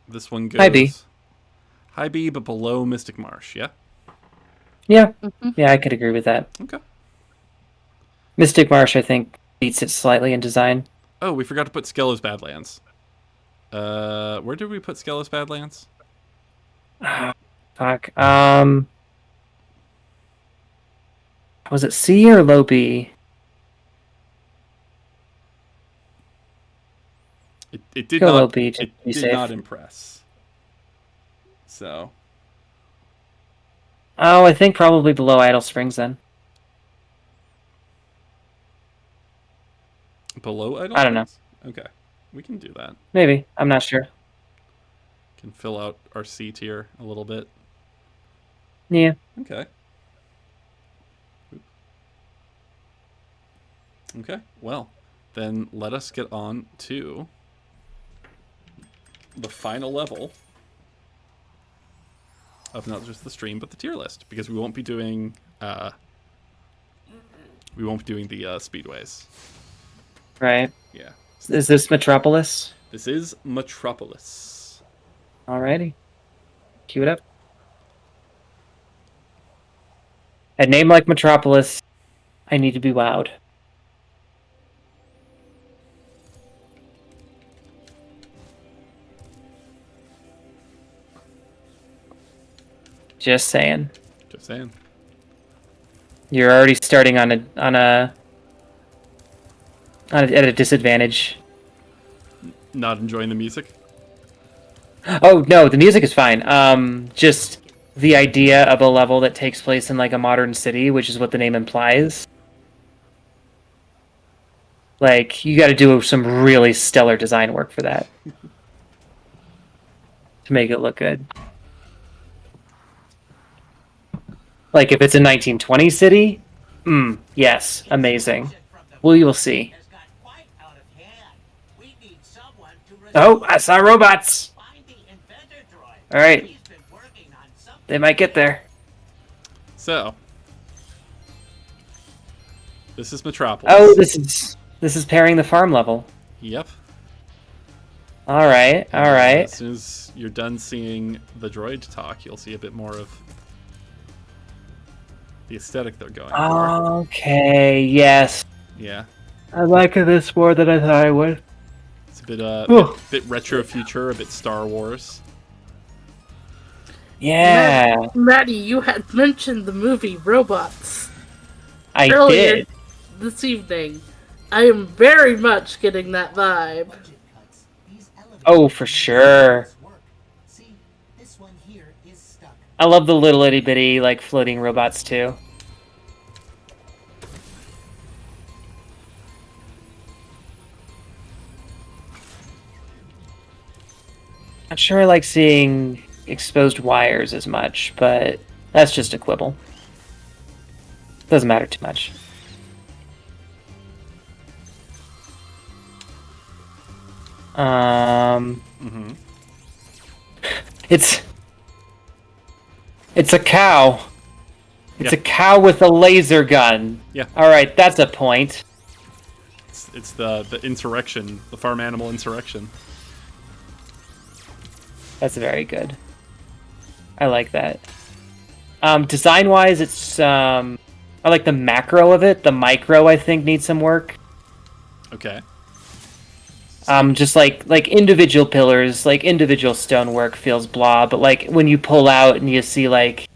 this one goes... High B. High B, but below Mystic Marsh, yeah? Yeah, yeah, I could agree with that. Okay. Mystic Marsh, I think, beats it slightly in design. Oh, we forgot to put Skelos Badlands. Where did we put Skelos Badlands? Fuck. Was it C or low B? It did Go low not. B to It be did safe. not impress. So Oh, I think probably below Idle Springs then. below Idle I don't know. Springs? Okay. We can do that. Maybe. I'm not sure. Can fill out our C tier a little bit. Yeah. Okay. Okay. Well, then let us get on to the final level of not just the stream but the tier list, because we won't be doing the speedways. Right. Yeah. Is this Metropolis? This is Metropolis. Alrighty. Cue it up. A name like Metropolis, I need to be wowed. Just saying. Just saying. You're already starting at a disadvantage. Not enjoying the music? Oh no, the music is fine. Just the idea of a level that takes place in like a modern city, which is what the name implies. Like, you got to do some really stellar design work for that to make it look good. Like, if it's a 1920 city, yes, amazing. Well, you will see. Has got quite out of hand. We need someone to Oh, I saw robots. find the inventor droid. All right, He's been working on something. they might get there. So, this is Metropolis. Oh, this is pairing the farm level. Yep. All right, all right. As soon as you're done seeing the droid talk, you'll see a bit more of the aesthetic they're going for. Okay, yes. Yeah. I like this more than I thought I would. It's a bit retro future, a bit Star Wars. Yeah, Maddie, you had mentioned the movie Robots I earlier did. this evening. I am very much getting that vibe. Oh, for sure. See, this one here is stuck. I love the little itty bitty like floating robots too. Not sure I like seeing exposed wires as much, but that's just a quibble. Doesn't matter too much. It's a cow. It's Yeah. a cow with a laser gun. Yeah. All right, that's a point. It's the insurrection, the farm animal insurrection. That's very good. I like that. Design-wise, it's I like the macro of it. The micro, I think, needs some work. Okay. Just like individual pillars, like individual stonework feels blah, but like when you pull out and you see like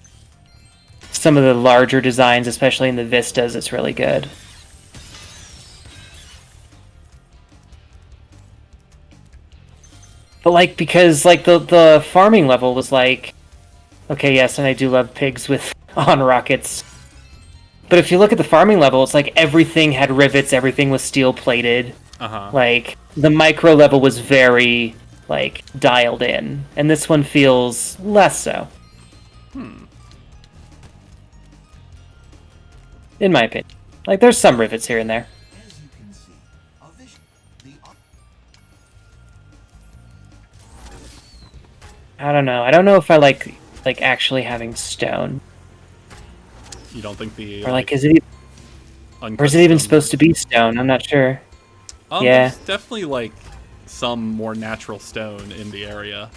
some of the larger designs, especially in the vistas, it's really good. But like, because like the farming level was like, okay, yes, and I do love pigs with on rockets. But if you look at the farming level, it's like everything had rivets, everything was steel plated. Uh-huh. Like the micro level was very like dialed in, and this one feels less so. In my opinion, like there's some rivets here and there. As you can see, a vision. I don't know. I don't know if I like actually having stone, You don't think the or like is it even supposed to be stone? I'm not sure. Yeah. There's definitely like some more natural stone in the area,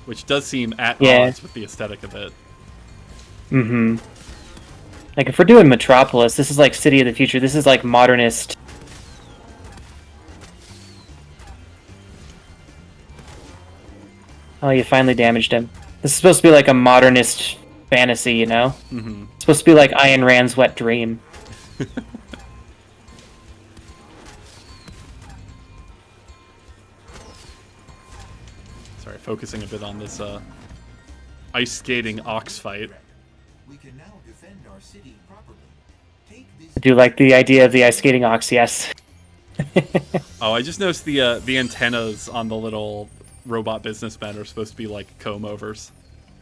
which does seem at odds with the aesthetic of it. Mm-hmm. Like if we're doing Metropolis, this is like City of the Future. This is like modernist. Oh, you finally damaged him. This is supposed to be like a modernist fantasy, you know? Mm-hmm. It's supposed to be like Ayn Rand's Wet Dream. Sorry, focusing a bit on this ice skating ox fight. We can now defend our city properly. Take this I do like the idea of the ice skating ox, yes. Oh, I just noticed the antennas on the little robot businessmen are supposed to be like comb overs.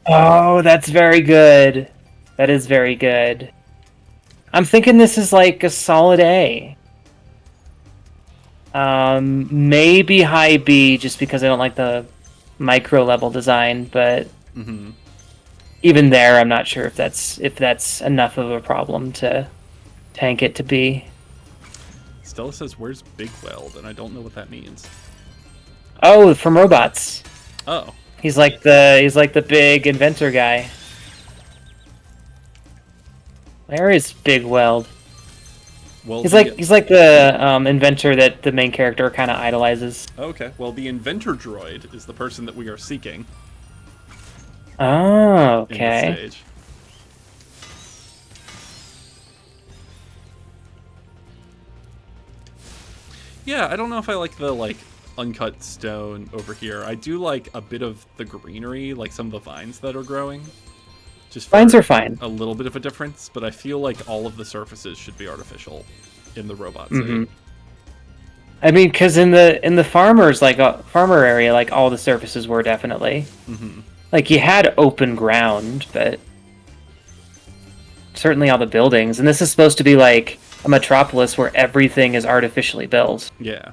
Oh, that's very good. That is very good. I'm thinking this is like a solid A. Maybe high B, just because I don't like the micro level design, but even there, I'm not sure if that's enough of a problem to tank it to B. Stella says, "Where's Big Weld?" And I don't know what that means. Oh, from robots. Oh, He's like the big inventor guy. Where is Big Weld? well, He's like the inventor that the main character kind of idolizes. okay. Well, the inventor droid is the person that we are seeking Oh, in this okay. stage. Yeah, I don't know if I like the uncut stone over here. I do like a bit of the greenery, like some of the vines that are growing. Just Vines for are fine. a little bit of a difference, but I feel like all of the surfaces should be artificial in the robot city. I mean, because in the farmers farmer area, like all the surfaces were definitely like you had open ground, but certainly all the buildings. And this is supposed to be like a metropolis where everything is artificially built. Yeah.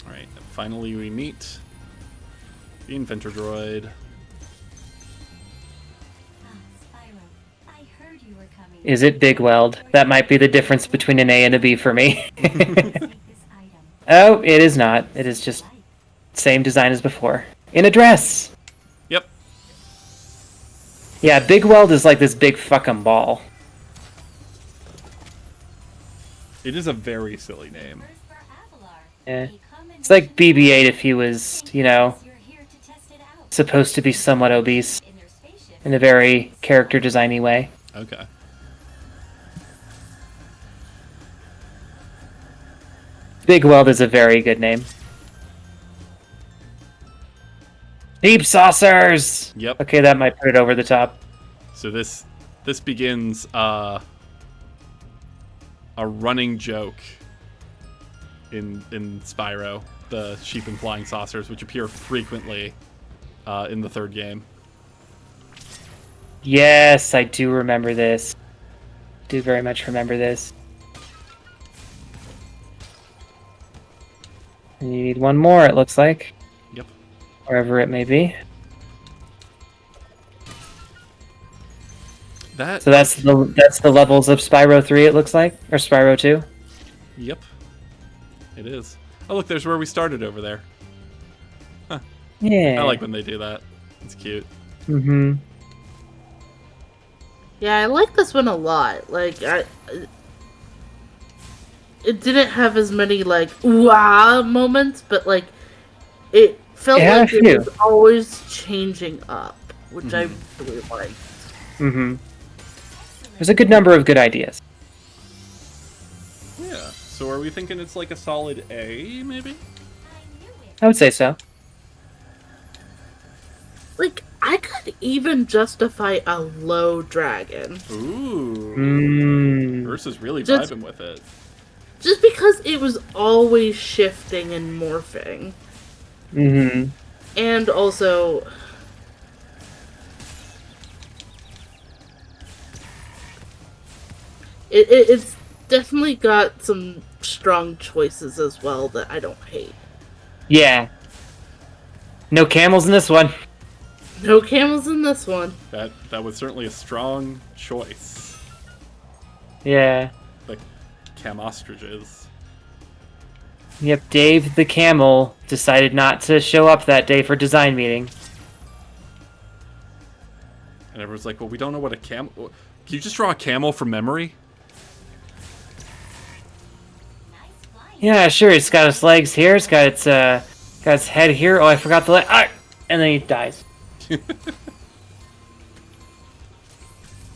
Alright, finally we meet the inventor droid. Is it Big Weld? That might be the difference between an A and a B for me. Oh, it is not. It is just same design as before. In a dress! Yep. Yeah, Big Weld is like this big fucking ball. It is a very silly name. Yeah. It's like BB-8 if he was, supposed to be somewhat obese in a very character designy way. Okay. Big Weld is a very good name. Deep saucers! Yep. Okay, that might put it over the top. So this begins a running joke in Spyro, the sheep and flying saucers, which appear frequently in the third game. Yes, I do remember this. Do very much remember this. And you need one more, it looks like. Yep. Wherever it may be. That. So that's the levels of Spyro 3, it looks like, or Spyro 2. Yep. It is. Oh, look, there's where we started over there. Huh. Yeah. I like when they do that. It's cute. Mm-hmm. Yeah, I like this one a lot. It didn't have as many wow moments, but it felt like it was always changing up, which I really liked. Mm-hmm. There's a good number of good ideas. Yeah. So are we thinking it's like a solid A, maybe? I would say so. I could even justify a low dragon. Ooh. Ursa's really vibing with it. Just because it was always shifting and morphing. Mm-hmm. And also... It's definitely got some strong choices as well that I don't hate. Yeah. No camels in this one. No camels in this one. That was certainly a strong choice. Yeah. The cam ostriches. Yep, Dave the camel decided not to show up that day for design meeting. And everyone's like, well, we don't know what a camel... Can you just draw a camel from memory? Yeah, sure, it's got its legs here, it's got its head here. Oh, I forgot the leg. Ah! And then he dies. You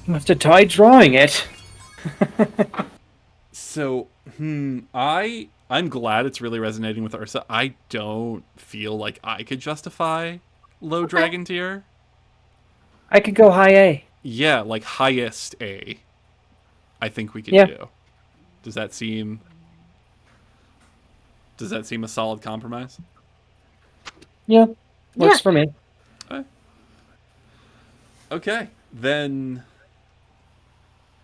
have to try drawing it. So, I'm glad it's really resonating with Ursa. I don't feel like I could justify low dragon tier. I could go high A. Yeah, like highest A. I think we could Yeah. do. Does that seem a solid compromise? Yeah, works Yeah. for me. Okay, then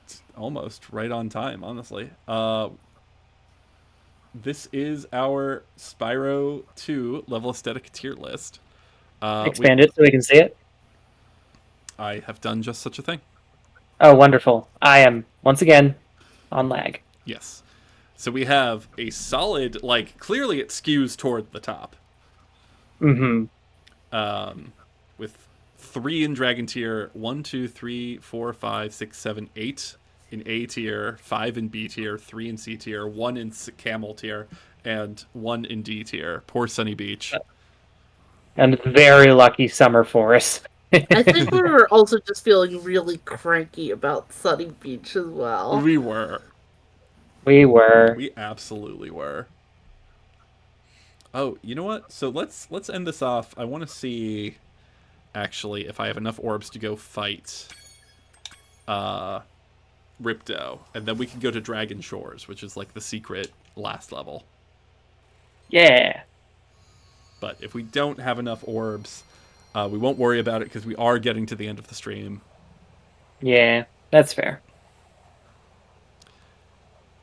it's almost right on time, honestly. This is our Spyro 2 level aesthetic tier list. Expand it so we can see it. I have done just such a thing. Oh, wonderful. I am, once again, on lag. Yes. So we have a solid, like, clearly it skews toward the top. Mm-hmm. With 3 in Dragon tier, 1, 2, 3, 4, 5, 6, 7, 8 in A tier, 5 in B tier, 3 in C tier, 1 in Camel tier, and 1 in D tier. Poor Sunny Beach. And very lucky summer for us. I think we were also just feeling really cranky about Sunny Beach as well. We were. We were. We absolutely were. Oh, you know what? So let's end this off. I want to see, actually, if I have enough orbs to go fight Ripto, and then we can go to Dragon Shores, which is like the secret last level. Yeah. But if we don't have enough orbs, we won't worry about it because we are getting to the end of the stream. Yeah, that's fair.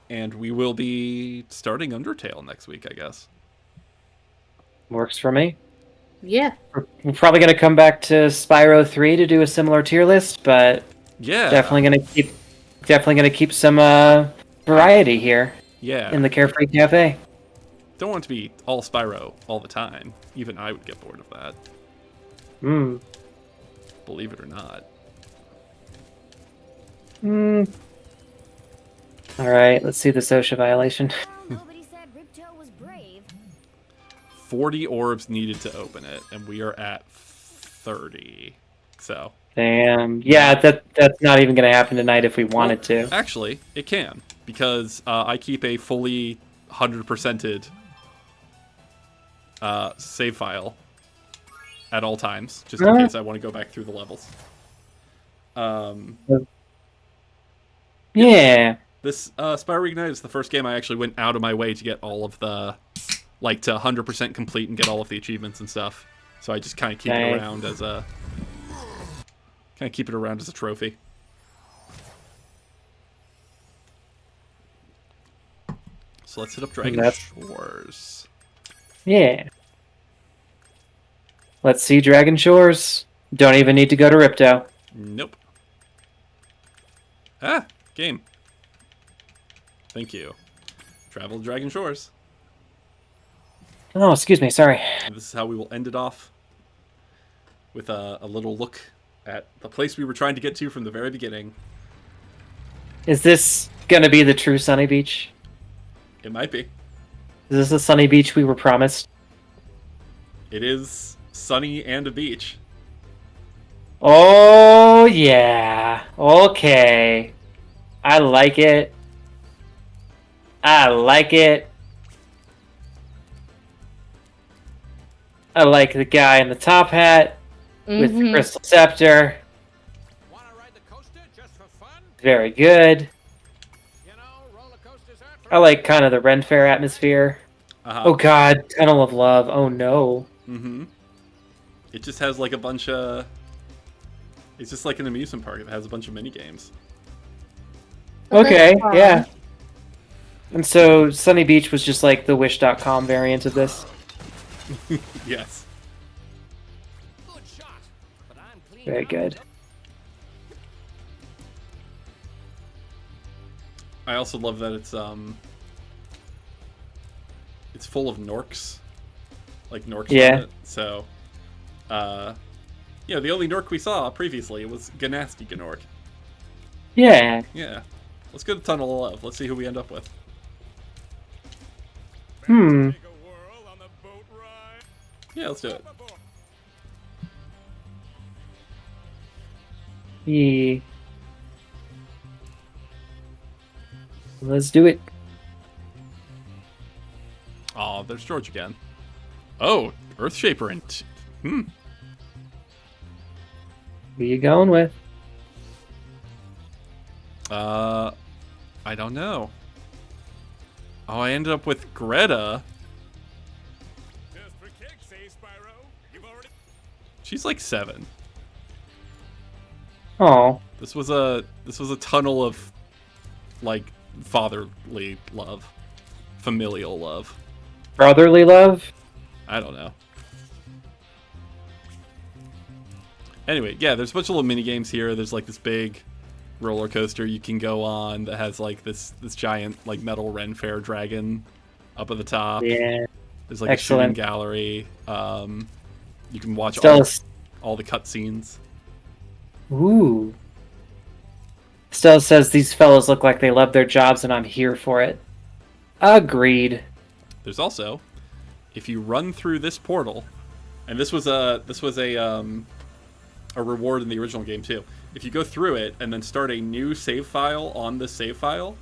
And we will be starting Undertale next week, I guess. Works for me. Yeah. We're probably going to come back to Spyro 3 to do a similar tier list, but Yeah. definitely going to keep some variety here Yeah. in the Carefree Cafe. Don't want it to be all Spyro all the time. Even I would get bored of that. Hmm. Believe it or not. All right, let's see the social violation. Well, nobody said Riptail was brave. 40 orbs needed to open it, and we are at 30. So, Damn. Yeah, that's not even going to happen tonight if we wanted to. actually, it can, because I keep a fully 100%ed save file at all times, just in case I want to go back through the levels. Yeah. This Spyro Reignited is the first game I actually went out of my way to get all of the, like, to 100% complete and get all of the achievements and stuff. So I just kind of keep it around as a, trophy. So let's hit up Dragon Shores. Yeah. Let's see Dragon Shores. Don't even need to go to Ripto. Nope. Ah, game. Thank you. Travel to Dragon Shores. Oh, excuse me, sorry. And this is how we will end it off. With a little look at the place we were trying to get to from the very beginning. Is this going to be the true Sunny Beach? It might be. Is this the Sunny Beach we were promised? It is sunny and a beach. Oh, yeah. Okay. I like it. I like it. I like the guy in the top hat with the crystal scepter. Wanna ride the coaster just for fun? Very good. You know, roller coasters aren't for I like kind of the Ren Fair atmosphere. Oh god, Tunnel of Love. Oh no. Mm-hmm. It just has like a bunch of... It's just like an amusement park that has a bunch of mini games. Okay, yeah. And so Sunny Beach was just like the Wish.com variant of this. Yes. good shot. But I'm clean. Very good. I also love that it's full of Norks. Like Norks. Yeah. So the only Nork we saw previously was Ganasty Gnork. Yeah. Yeah. Let's go to Tunnel of Love. Let's see who we end up with. Take a whirl on the boat ride. Yeah, let's do it. Yeah. Let's do it. Oh, there's George again. Oh, Earthshaper and... Who you going with? I don't know. Oh, I ended up with Greta. Just for kicks, eh, Spyro? You've already. She's like 7. Oh, This was a tunnel of like fatherly love, familial love. brotherly love. I don't know. Anyway, yeah, there's a bunch of little mini games here. There's like this big roller coaster you can go on that has like this giant like metal Ren Fair dragon up at the top. Yeah. There's like Excellent. a shooting gallery. You can watch Still, all the cutscenes. ooh. Still says these fellows look like they love their jobs, and I'm here for it. Agreed. There's also, if you run through this portal, and this was a reward in the original game too. If you go through it and then start a new save file on this save file,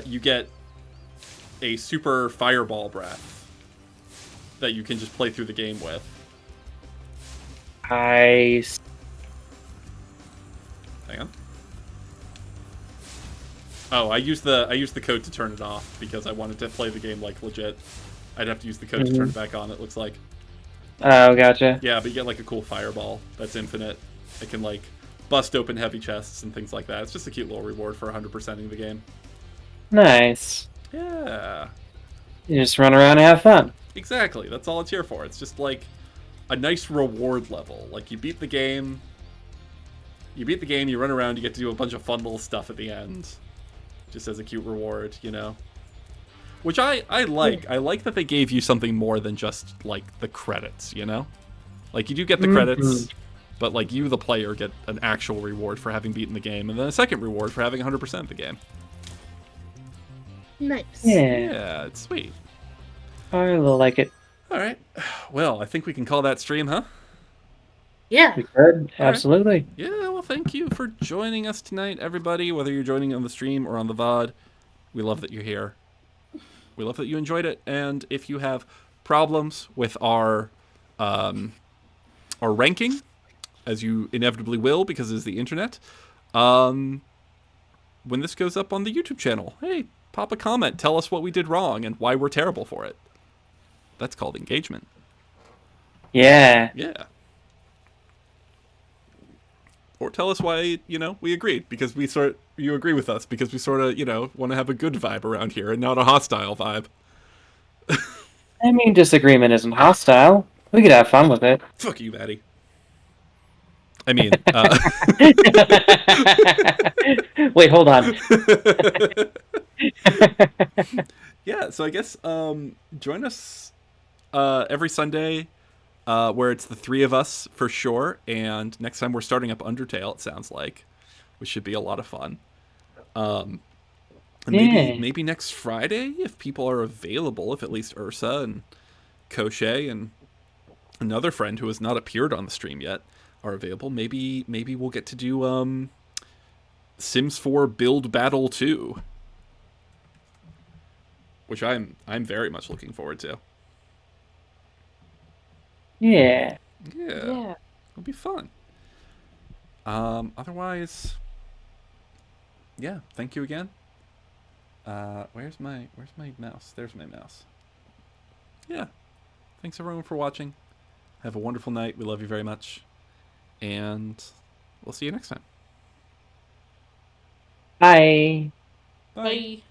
you get a super fireball breath that you can just play through the game with. I Hang on. Oh, I used the code to turn it off because I wanted to play the game like legit. I'd have to use the code to turn it back on, it looks like. Oh, gotcha. Yeah, but you get like a cool fireball that's infinite. It can like bust open heavy chests and things like that. It's just a cute little reward for 100%ing the game. Nice. Yeah, You just run around and have fun. exactly. That's all it's here for. It's just like a nice reward level. Like you beat the game, you run around, you get to do a bunch of fun little stuff at the end. Just as a cute reward, you know? Which I like. I like that they gave you something more than just, like, the credits, you know? Like, you do get the credits, but, like, you, the player, get an actual reward for having beaten the game, and then a second reward for having 100% the game. Nice. Yeah, Yeah, it's sweet. I really like it. Alright. Well, I think we can call that stream, huh? Yeah. We could, absolutely. Yeah, well, thank you for joining us tonight, everybody, whether you're joining on the stream or on the VOD. We love that you're here. We love that you enjoyed it, and if you have problems with our ranking, as you inevitably will because it's the internet, when this goes up on the YouTube channel, hey, pop a comment, tell us what we did wrong and why we're terrible for it. That's called engagement. Yeah. Yeah. Or tell us why, you know, we agreed, because you agree with us, because we sort of, you know, want to have a good vibe around here and not a hostile vibe. I mean, disagreement isn't hostile. We could have fun with it. Fuck you, Maddie. I mean, Wait, hold on. yeah, so I guess join us every Sunday where it's the 3 of us for sure, and next time we're starting up Undertale, it sounds like, which should be a lot of fun. And maybe next Friday, if people are available, if at least Ursa and Koshe and another friend who has not appeared on the stream yet are available, maybe we'll get to do Sims 4 Build Battle 2, which I'm very much looking forward to. Yeah. Yeah. It'll be fun. Otherwise, yeah, thank you again. Where's my mouse? There's my mouse. Yeah. Thanks everyone for watching. Have a wonderful night. We love you very much. And we'll see you next time. Bye. Bye. Bye.